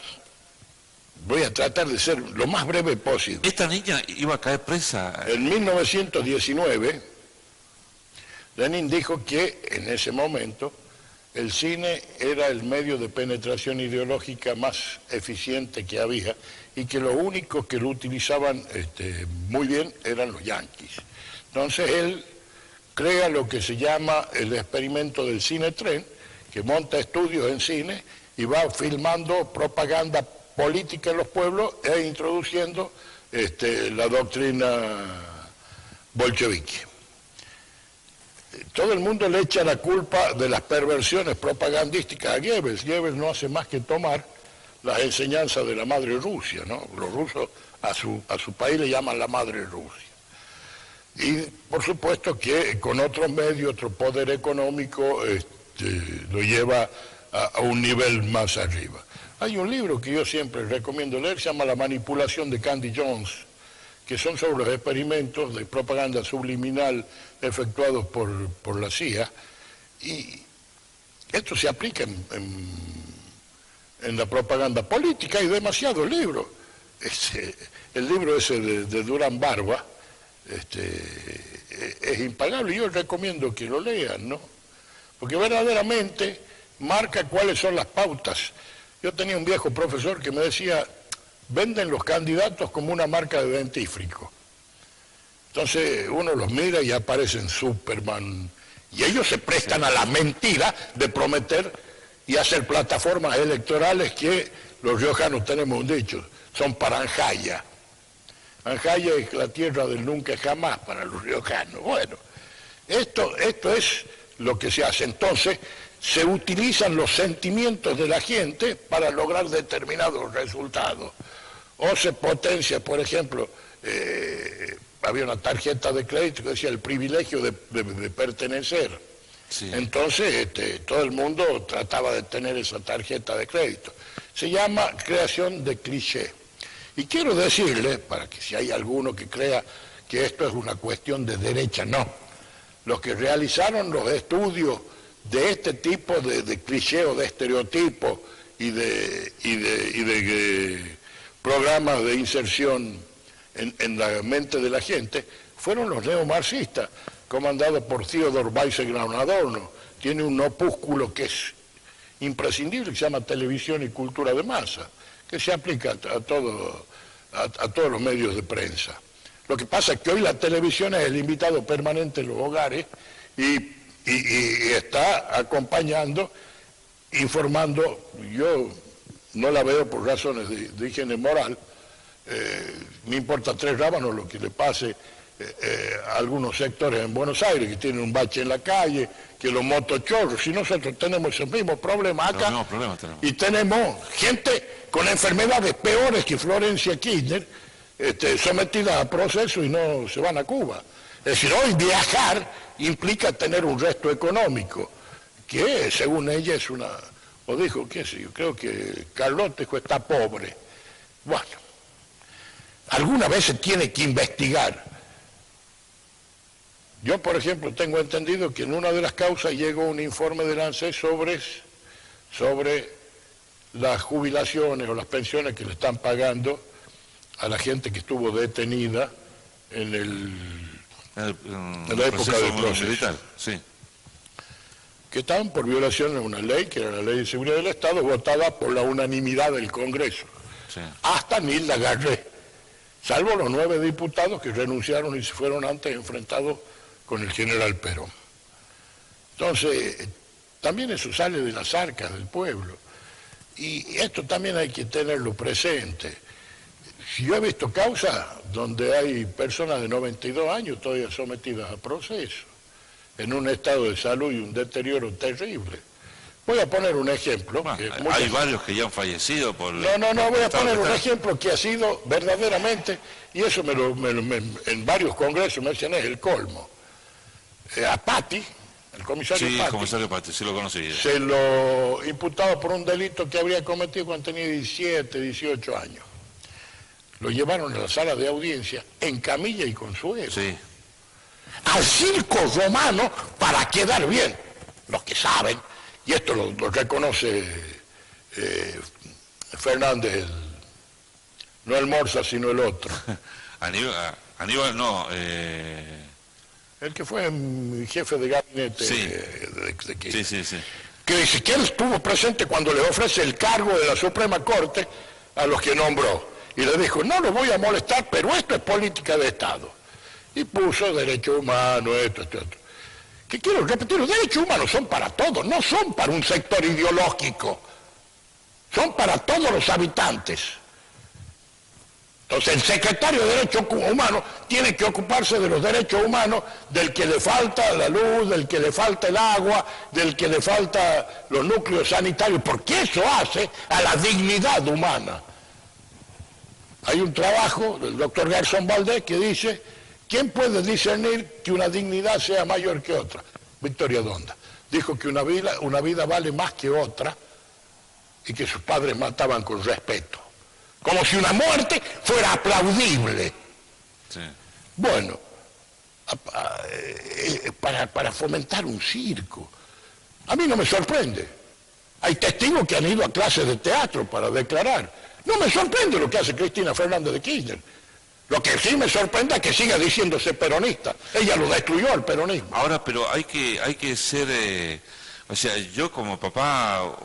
voy a tratar de ser lo más breve posible. ¿Esta niña iba a caer presa? En 1919, Lenin dijo que en ese momento el cine era el medio de penetración ideológica más eficiente que había y que los únicos que lo utilizaban muy bien eran los yanquis. Entonces él crea lo que se llama el experimento del cine-tren, que monta estudios en cine y va filmando propaganda política en los pueblos e introduciendo la doctrina bolchevique. Todo el mundo le echa la culpa de las perversiones propagandísticas a Goebbels. Goebbels no hace más que tomar las enseñanzas de la madre Rusia, ¿no? Los rusos a su país le llaman la madre Rusia. Y por supuesto que con otros medios, otro poder económico, lo lleva a un nivel más arriba. Hay un libro que yo siempre recomiendo leer, se llama La manipulación de Candy Jones, que son sobre los experimentos de propaganda subliminal efectuados por la CIA, y esto se aplica en la propaganda política. Hay demasiados libros. El libro ese de Durán Barba, es impagable. Yo recomiendo que lo lean, ¿no? Porque verdaderamente marca cuáles son las pautas. Yo tenía un viejo profesor que me decía, venden los candidatos como una marca de dentífrico. Entonces uno los mira y aparecen Superman, y ellos se prestan a la mentira de prometer y hacer plataformas electorales que los riojanos tenemos un dicho, son para Anjaya. Anjaya es la tierra del nunca jamás para los riojanos. Bueno, Esto es lo que se hace. Entonces, se utilizan los sentimientos de la gente para lograr determinados resultados. O se potencia, por ejemplo, había una tarjeta de crédito que decía el privilegio de pertenecer. Sí. Entonces, todo el mundo trataba de tener esa tarjeta de crédito. Se llama creación de cliché. Y quiero decirle, para que si hay alguno que crea que esto es una cuestión de derecha, no. Los que realizaron los estudios de este tipo de cliché o de estereotipo y de programas de inserción en la mente de la gente, fueron los neomarxistas, comandados por Theodor Weizsäcker Adorno. Tiene un opúsculo que es imprescindible, que se llama Televisión y Cultura de Masa, que se aplica a todos los medios de prensa. Lo que pasa es que hoy la televisión es el invitado permanente en los hogares y está acompañando, informando. Yo no la veo por razones de higiene moral. Me importa tres rábanos lo que le pase a algunos sectores en Buenos Aires que tienen un bache en la calle, que los motochorros, si nosotros tenemos ese mismo problema acá, tenemos. Y tenemos gente con enfermedades peores que Florencia Kirchner, sometida a proceso y no se van a Cuba. Es decir, hoy viajar implica tener un resto económico, que según ella es una, o dijo, qué sé yo, creo que Carlottejo está pobre. Bueno, alguna vez se tiene que investigar. Yo, por ejemplo, tengo entendido que en una de las causas llegó un informe del ANSES sobre las jubilaciones o las pensiones que le están pagando a la gente que estuvo detenida en la época del proceso. Militar, sí. Que estaban por violación de una ley, que era la Ley de Seguridad del Estado, votada por la unanimidad del Congreso. Sí. Hasta Nilda Garré, salvo los 9 diputados que renunciaron y se fueron antes enfrentados con el general Perón. Entonces, también eso sale de las arcas del pueblo. Y esto también hay que tenerlo presente. Si yo he visto causas donde hay personas de 92 años todavía sometidas a proceso, en un estado de salud y un deterioro terrible. Voy a poner un ejemplo. Hay varios que ya han fallecido por... No, voy a poner un ejemplo que ha sido verdaderamente, y eso en varios congresos me decían, es el colmo. A Patti, el comisario Patti. Sí, el comisario Patti, sí lo conocí. Se lo imputaba por un delito que habría cometido cuando tenía 17, 18 años. Lo llevaron a la sala de audiencia en camilla y con suero. Sí. Al circo romano para quedar bien. Los que saben, y esto lo reconoce Fernández, no el Morsa, sino el otro. Aníbal, no. El que fue jefe de gabinete Sí. Sí. Que dice que él estuvo presente cuando le ofrece el cargo de la Suprema Corte a los que nombró. Y le dijo, no lo voy a molestar, pero esto es política de Estado. Y puso derechos humanos, esto. Que quiero repetir, los derechos humanos son para todos, no son para un sector ideológico. Son para todos los habitantes. Entonces el secretario de Derechos Humanos tiene que ocuparse de los derechos humanos del que le falta la luz, del que le falta el agua, del que le falta los núcleos sanitarios, porque eso hace a la dignidad humana. Hay un trabajo del doctor Garzón Valdés que dice, ¿quién puede discernir que una dignidad sea mayor que otra? Victoria Donda dijo que una vida vale más que otra y que sus padres mataban con respeto. Como si una muerte fuera aplaudible. Sí. Bueno, para fomentar un circo. A mí no me sorprende. Hay testigos que han ido a clases de teatro para declarar. No me sorprende lo que hace Cristina Fernández de Kirchner. Lo que sí me sorprende es que siga diciéndose peronista. Ella lo destruyó al peronismo. Ahora, pero hay que ser... o sea, yo como papá...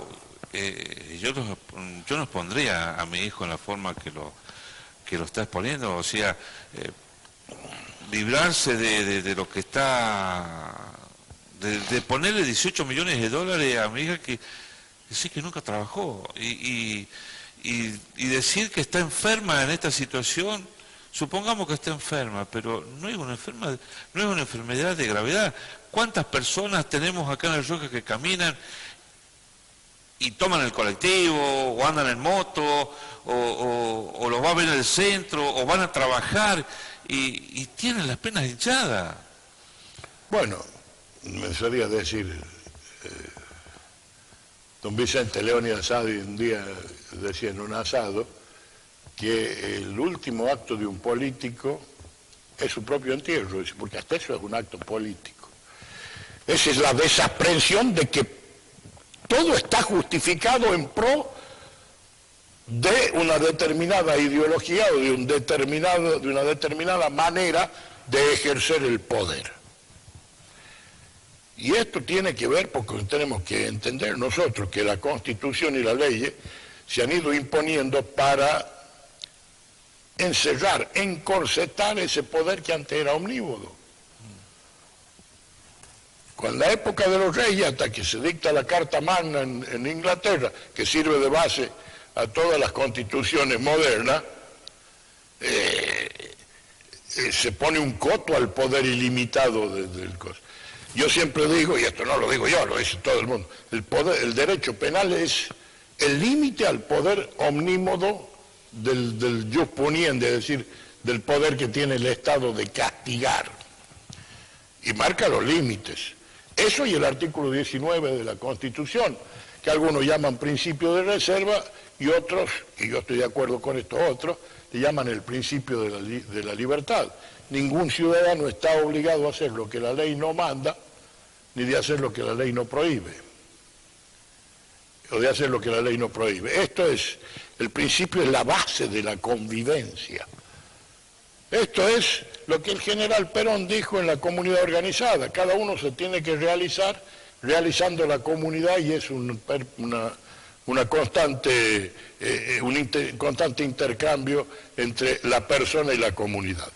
yo no expondría a mi hijo en la forma que lo está exponiendo, o sea, librarse de lo que está, de ponerle 18 millones de dólares a mi hija que sí que nunca trabajó, y decir que está enferma en esta situación, Supongamos que está enferma, pero no es una enfermedad de gravedad. ¿Cuántas personas tenemos acá en El Roca que caminan y toman el colectivo, o andan en moto, o los va a ver en el centro, o van a trabajar y tienen las penas hinchadas? Bueno, me solía decir don Vicente Leónidas Sadi, un día decía en un asado, que el último acto de un político es su propio entierro, porque hasta eso es un acto político. Esa es la desaprensión de que todo está justificado en pro de una determinada ideología o de una determinada manera de ejercer el poder. Y esto tiene que ver, porque tenemos que entender nosotros que la Constitución y las leyes se han ido imponiendo para encerrar, encorsetar ese poder que antes era omnívodo. Con la época de los reyes, hasta que se dicta la Carta Magna en Inglaterra, que sirve de base a todas las constituciones modernas, se pone un coto al poder ilimitado del costo. Yo siempre digo, y esto no lo digo yo, lo dice todo el mundo, el derecho penal es el límite al poder omnímodo del jus puniendi, es decir, del poder que tiene el Estado de castigar, y marca los límites. Eso y el artículo 19 de la Constitución, que algunos llaman principio de reserva y otros, y yo estoy de acuerdo con estos otros, le llaman el principio de la libertad. Ningún ciudadano está obligado a hacer lo que la ley no manda, ni de hacer lo que la ley no prohíbe, o de hacer lo que la ley no prohíbe. Esto es, el principio es la base de la convivencia. Esto es lo que el general Perón dijo en la comunidad organizada: cada uno se tiene que realizar realizando la comunidad, y es un constante intercambio entre la persona y la comunidad.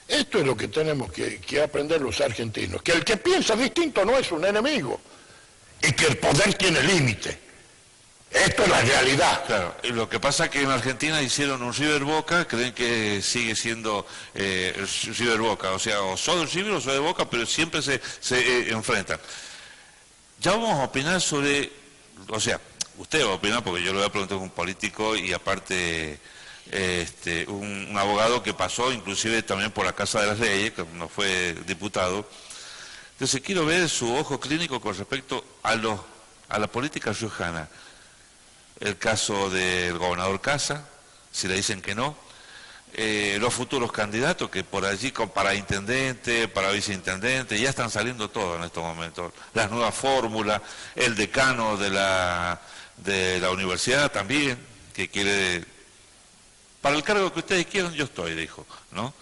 Esto es lo que tenemos que aprender los argentinos, que el que piensa distinto no es un enemigo, y que el poder tiene límite. Esto es la realidad. Claro, lo que pasa es que en Argentina hicieron un River Boca, creen que sigue siendo River Boca, o sea, o sos del River o sos de Boca, pero siempre se enfrentan. Ya vamos a opinar sobre, o sea, usted va a opinar porque yo le voy a preguntar a un político y aparte un abogado que pasó inclusive también por la Casa de las Leyes, que no fue diputado. Entonces quiero ver su ojo clínico con respecto a la política riojana. El caso del gobernador Casa, si le dicen que no, los futuros candidatos que por allí para intendente, para viceintendente, ya están saliendo todos en estos momentos, las nuevas fórmulas, el decano de la universidad también, que quiere, para el cargo que ustedes quieran yo estoy, dijo, ¿no?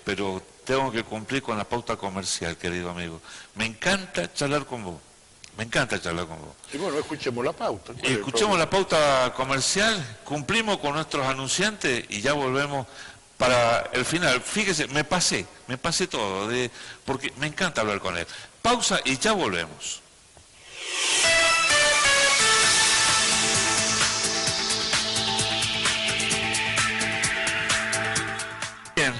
Pero tengo que cumplir con la pauta comercial, querido amigo. Me encanta charlar con vos. Me encanta charlar con vos. Y bueno, escuchemos la pauta. Escuchemos la pauta comercial, cumplimos con nuestros anunciantes y ya volvemos para el final. Fíjese, me pasé todo, porque me encanta hablar con él. Pausa y ya volvemos. Bien,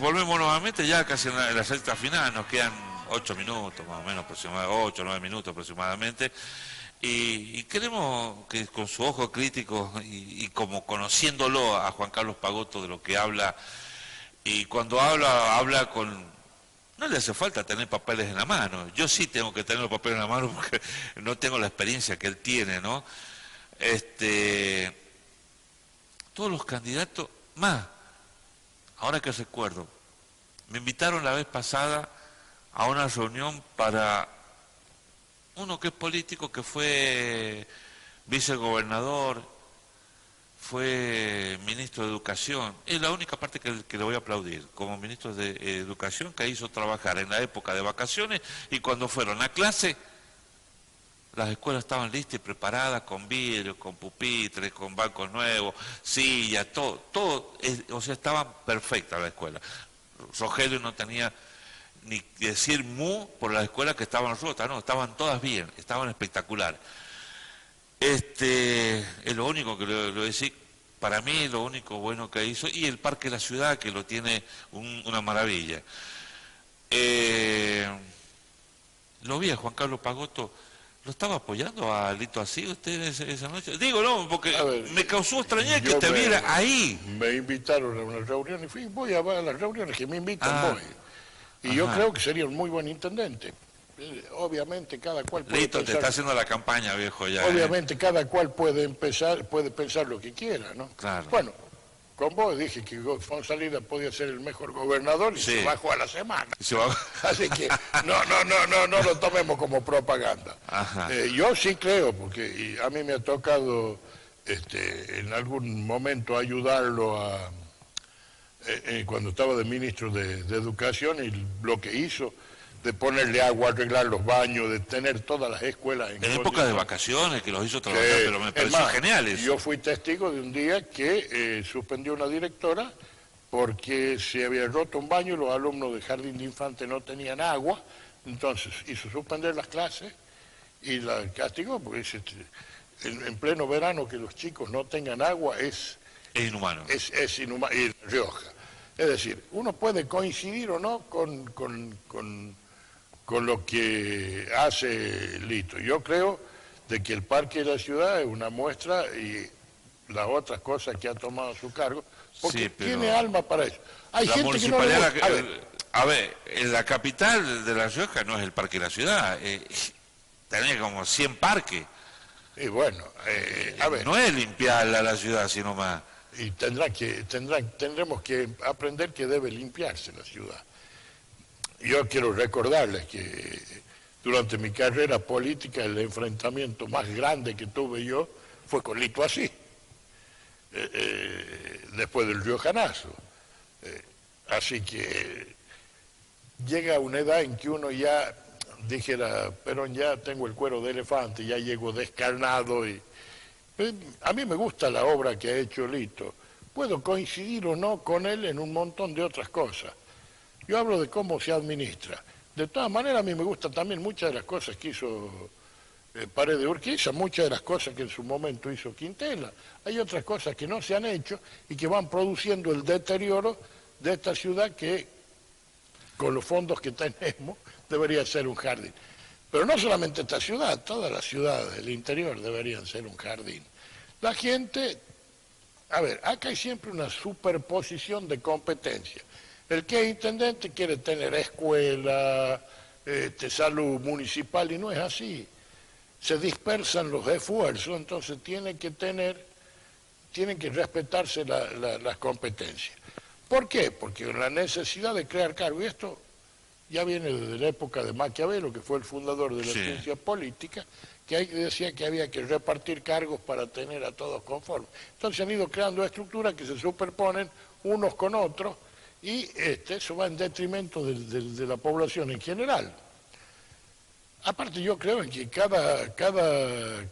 volvemos nuevamente ya casi en la recta final, nos quedan 8 minutos más o menos, 8 o 9 minutos aproximadamente, y queremos que con su ojo crítico y como conociéndolo a Juan Carlos Pagotto de lo que habla, y cuando habla con... No le hace falta tener papeles en la mano, yo sí tengo que tener los papeles en la mano porque no tengo la experiencia que él tiene, ¿no? Todos los candidatos, más, ahora que recuerdo, me invitaron la vez pasada a una reunión para uno que es político, que fue vicegobernador, fue ministro de Educación. Es la única parte que le voy a aplaudir, como ministro de Educación, que hizo trabajar en la época de vacaciones, y cuando fueron a clase, las escuelas estaban listas y preparadas, con vidrio, con pupitres, con bancos nuevos, sillas, todo, o sea, estaba perfecta la escuela. Rogelio no tenía ni decir mu por las escuelas que estaban rotas, no, estaban todas bien, estaban espectaculares. Es lo único que le voy a decir, para mí lo único bueno que hizo, y el Parque de la Ciudad, que lo tiene una maravilla. Lo vi a Juan Carlos Pagotto, ¿lo estaba apoyando a Lito así usted esa noche? Digo, no, porque me causó extrañeza que te viera ahí. Me invitaron a una reunión y voy a las reuniones que me invitan, voy. Y yo creo que sería un muy buen intendente. Obviamente cada cual puede Lito, te está haciendo la campaña, viejo, ya. Obviamente cada cual puede pensar lo que quiera, ¿no? Claro. Bueno, con vos dije que Fonsalida podía ser el mejor gobernador y se bajó a la semana. Así que no lo tomemos como propaganda. Yo sí creo, porque a mí me ha tocado en algún momento ayudarlo cuando estaba de ministro de Educación, y lo que hizo de ponerle agua, arreglar los baños, de tener todas las escuelas en época de vacaciones, que los hizo trabajar, pero me pareció genial eso. Yo fui testigo de un día que suspendió una directora porque se había roto un baño y los alumnos del jardín de infantes no tenían agua, entonces hizo suspender las clases y la castigó, porque en pleno verano que los chicos no tengan agua es inhumano. Es inhumano, y Rioja. Es decir, uno puede coincidir o no con lo que hace Lito. Yo creo de que el Parque de la Ciudad es una muestra, y las otras cosas que ha tomado a su cargo, porque tiene alma para eso. Hay gente que no le gusta. A ver, en la capital de La Rioja no es el Parque de la Ciudad, tenía como 100 parques. Y bueno, a ver. No es limpiarla la ciudad, sino más. Y tendremos que aprender que debe limpiarse la ciudad. Yo quiero recordarles que durante mi carrera política el enfrentamiento más grande que tuve yo fue con Lito Asís, después del riojanazo. Así que llega una edad en que uno ya, dijera Perón, ya tengo el cuero de elefante, ya llego descarnado. A mí me gusta la obra que ha hecho Lito. Puedo coincidir o no con él en un montón de otras cosas. Yo hablo de cómo se administra. De todas maneras, a mí me gustan también muchas de las cosas que hizo Paredes de Urquiza, muchas de las cosas que en su momento hizo Quintela. Hay otras cosas que no se han hecho y que van produciendo el deterioro de esta ciudad que, con los fondos que tenemos, debería ser un jardín. Pero no solamente esta ciudad, todas las ciudades del interior deberían ser un jardín. La gente, a ver, acá hay siempre una superposición de competencias. El que es intendente quiere tener escuela, salud municipal, y no es así. Se dispersan los esfuerzos, entonces tienen que respetarse las competencias. ¿Por qué? Porque la necesidad de crear cargos, y esto ya viene desde la época de Maquiavelo, que fue el fundador de la ciencia política, que decía que había que repartir cargos para tener a todos conformes. Entonces han ido creando estructuras que se superponen unos con otros, y eso va en detrimento de la población en general. Aparte, yo creo en que cada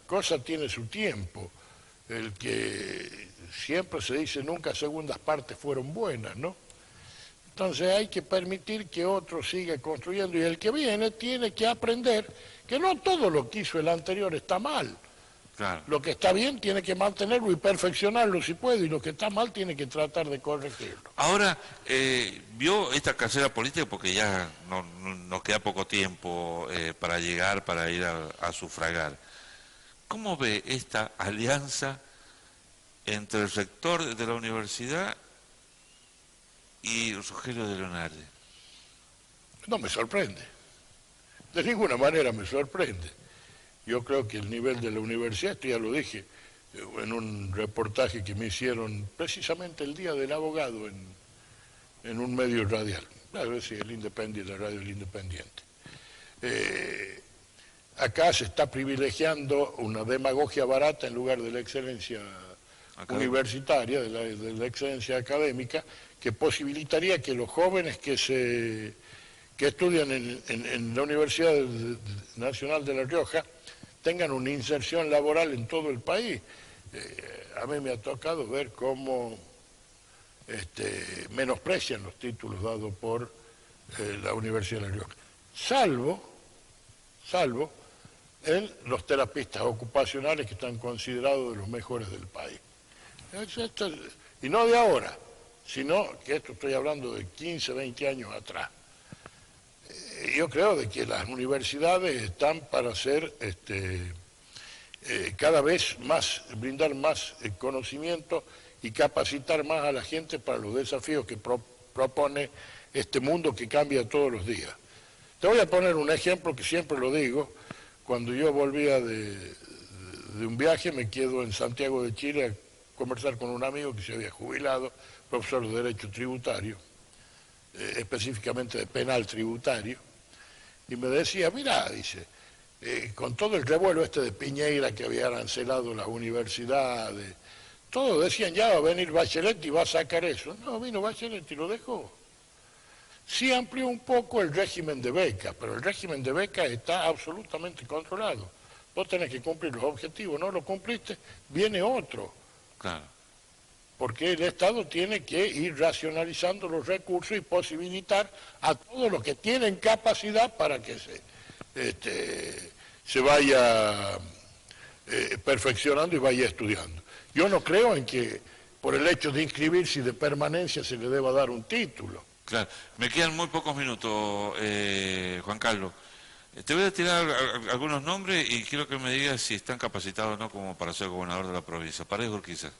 cosa tiene su tiempo. El que siempre se dice nunca segundas partes fueron buenas, ¿no? Entonces hay que permitir que otro siga construyendo, y el que viene tiene que aprender que no todo lo que hizo el anterior está mal. Claro. Lo que está bien tiene que mantenerlo y perfeccionarlo si puede, y lo que está mal tiene que tratar de corregirlo. Ahora, vio esta carrera política, porque ya nos queda poco tiempo para llegar, para ir a sufragar. ¿Cómo ve esta alianza entre el rector de la universidad y Rogelio de Leonardi? No me sorprende. De ninguna manera me sorprende. Yo creo que el nivel de la universidad, esto ya lo dije en un reportaje que me hicieron precisamente el Día del Abogado en un medio radial. Claro, sí, el Independiente, la radio El Independiente. Acá se está privilegiando una demagogia barata en lugar de la excelencia universitaria, de la excelencia académica, que posibilitaría que los jóvenes que estudian en la Universidad Nacional de La Rioja tengan una inserción laboral en todo el país. A mí me ha tocado ver cómo menosprecian los títulos dados por la Universidad de La Rioja, salvo en los terapistas ocupacionales, que están considerados de los mejores del país. Y no de ahora, sino que esto estoy hablando de 15, 20 años atrás. Yo creo de que las universidades están para hacer cada vez más, brindar más conocimiento y capacitar más a la gente para los desafíos que propone este mundo que cambia todos los días. Te voy a poner un ejemplo que siempre lo digo. Cuando yo volvía de un viaje, me quedo en Santiago de Chile a conversar con un amigo que se había jubilado, profesor de Derecho Tributario, específicamente de Penal Tributario, y me decía, mira, dice, con todo el revuelo de Piñeira que había arancelado las universidades, todos decían, ya va a venir Bachelet y va a sacar eso. No, vino Bachelet y lo dejó. Sí amplió un poco el régimen de becas, pero el régimen de becas está absolutamente controlado. Vos tenés que cumplir los objetivos, no lo cumpliste, viene otro. Claro. Porque el Estado tiene que ir racionalizando los recursos y posibilitar a todos los que tienen capacidad para que se vaya perfeccionando y vaya estudiando. Yo no creo en que por el hecho de inscribirse y de permanencia se le deba dar un título. Claro, me quedan muy pocos minutos, Juan Carlos. Te voy a tirar algunos nombres y quiero que me digas si están capacitados o no como para ser gobernador de la provincia. Paredes Urquiza.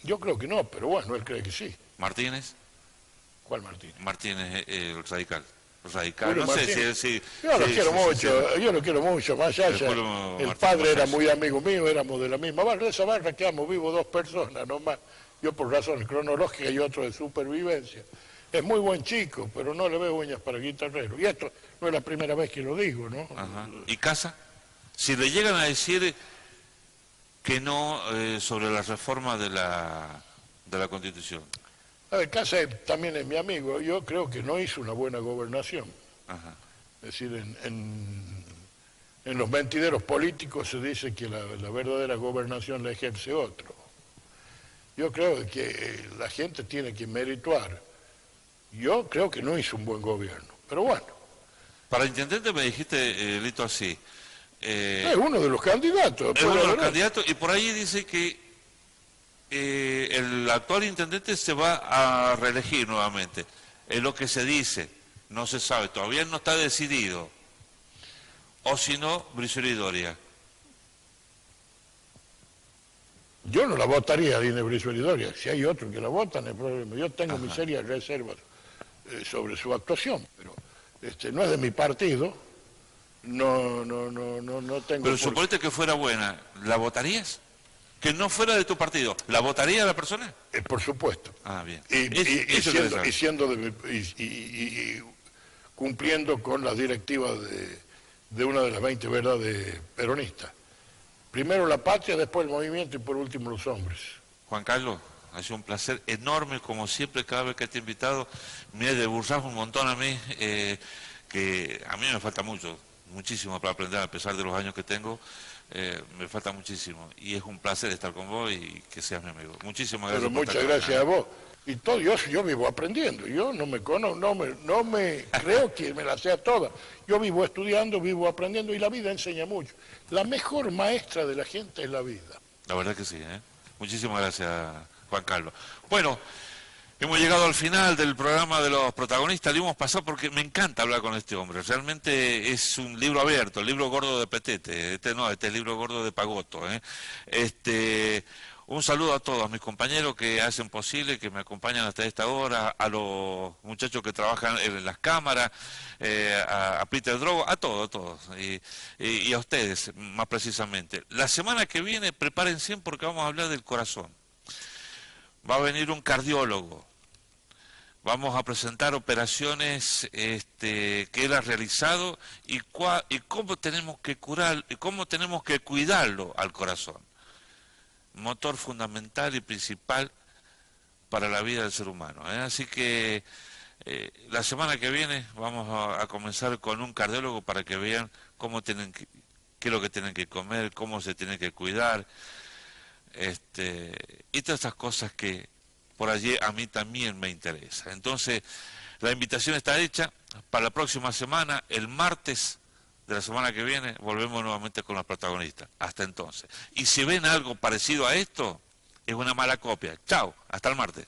Yo creo que no, pero bueno, él cree que sí. Martínez. ¿Cuál Martínez? Martínez, el radical. Radical, Julio no Martínez. sé si... Yo lo quiero mucho, yo lo quiero mucho, más allá. El padre era muy amigo mío, éramos de la misma barra. De esa barra quedamos vivos dos personas nomás. Yo por razones cronológicas y otro de supervivencia. Es muy buen chico, pero no le veo uñas para guitarrero. Y esto no es la primera vez que lo digo, ¿no? Ajá. ¿Y Casa? Si le llegan a decir que no sobre la reforma de la Constitución. A ver, Casa también es mi amigo. Yo creo que no hizo una buena gobernación. Ajá. Es decir, en los mentideros políticos se dice que la verdadera gobernación la ejerce otro. Yo creo que la gente tiene que merituar. Yo creo que no hizo un buen gobierno, pero bueno. Para intendente me dijiste, Lito, así. Es uno de los candidatos. Es uno de los candidatos y por ahí dice que el actual intendente se va a reelegir nuevamente. Es lo que se dice, no se sabe, todavía no está decidido. O si no, Brizuela y Doria. Yo no la votaría a Dine Brizuela y Doria. Si hay otros que la votan, el problema. Yo tengo mis serias reservas sobre su actuación, pero no es de mi partido. No tengo. Pero suponete que fuera buena, ¿la votarías? Que no fuera de tu partido, ¿la votaría la persona? Por supuesto. Ah, bien. Y cumpliendo con las directivas de una de las 20 verdades peronistas. Primero la patria, después el movimiento y por último los hombres. Juan Carlos, ha sido un placer enorme, como siempre, cada vez que te he invitado. Me he desburrado un montón a mí, que a mí me falta muchísimo para aprender, a pesar de los años que tengo. Me falta muchísimo y es un placer estar con vos y que seas mi amigo. Muchísimas gracias. Pero muchas gracias a vos. Y todo, yo vivo aprendiendo, yo no me creo que me la sea toda. Yo vivo estudiando, vivo aprendiendo y la vida enseña mucho. La mejor maestra de la gente es la vida. La verdad que sí, ¿eh? Muchísimas gracias, Juan Carlos. Bueno, hemos llegado al final del programa de los protagonistas, le hemos pasado porque me encanta hablar con este hombre. Realmente es un libro abierto, el libro gordo de Petete, este es el libro gordo de Pagoto, ¿eh? Un saludo a todos mis compañeros que hacen posible, que me acompañan hasta esta hora, a los muchachos que trabajan en las cámaras, a Peter Drogo, a todos, y a ustedes más precisamente. La semana que viene prepárense porque vamos a hablar del corazón. Va a venir un cardiólogo. Vamos a presentar operaciones que él ha realizado y cómo tenemos que curar, y cómo tenemos que cuidarlo al corazón. Motor fundamental y principal para la vida del ser humano. Así que la semana que viene vamos a comenzar con un cardiólogo para que vean qué es lo que tienen que comer, cómo se tienen que cuidar, y todas esas cosas que por allí a mí también me interesa. Entonces, la invitación está hecha para la próxima semana, el martes de la semana que viene, volvemos nuevamente con los protagonistas. Hasta entonces. Y si ven algo parecido a esto, es una mala copia. Chao, hasta el martes.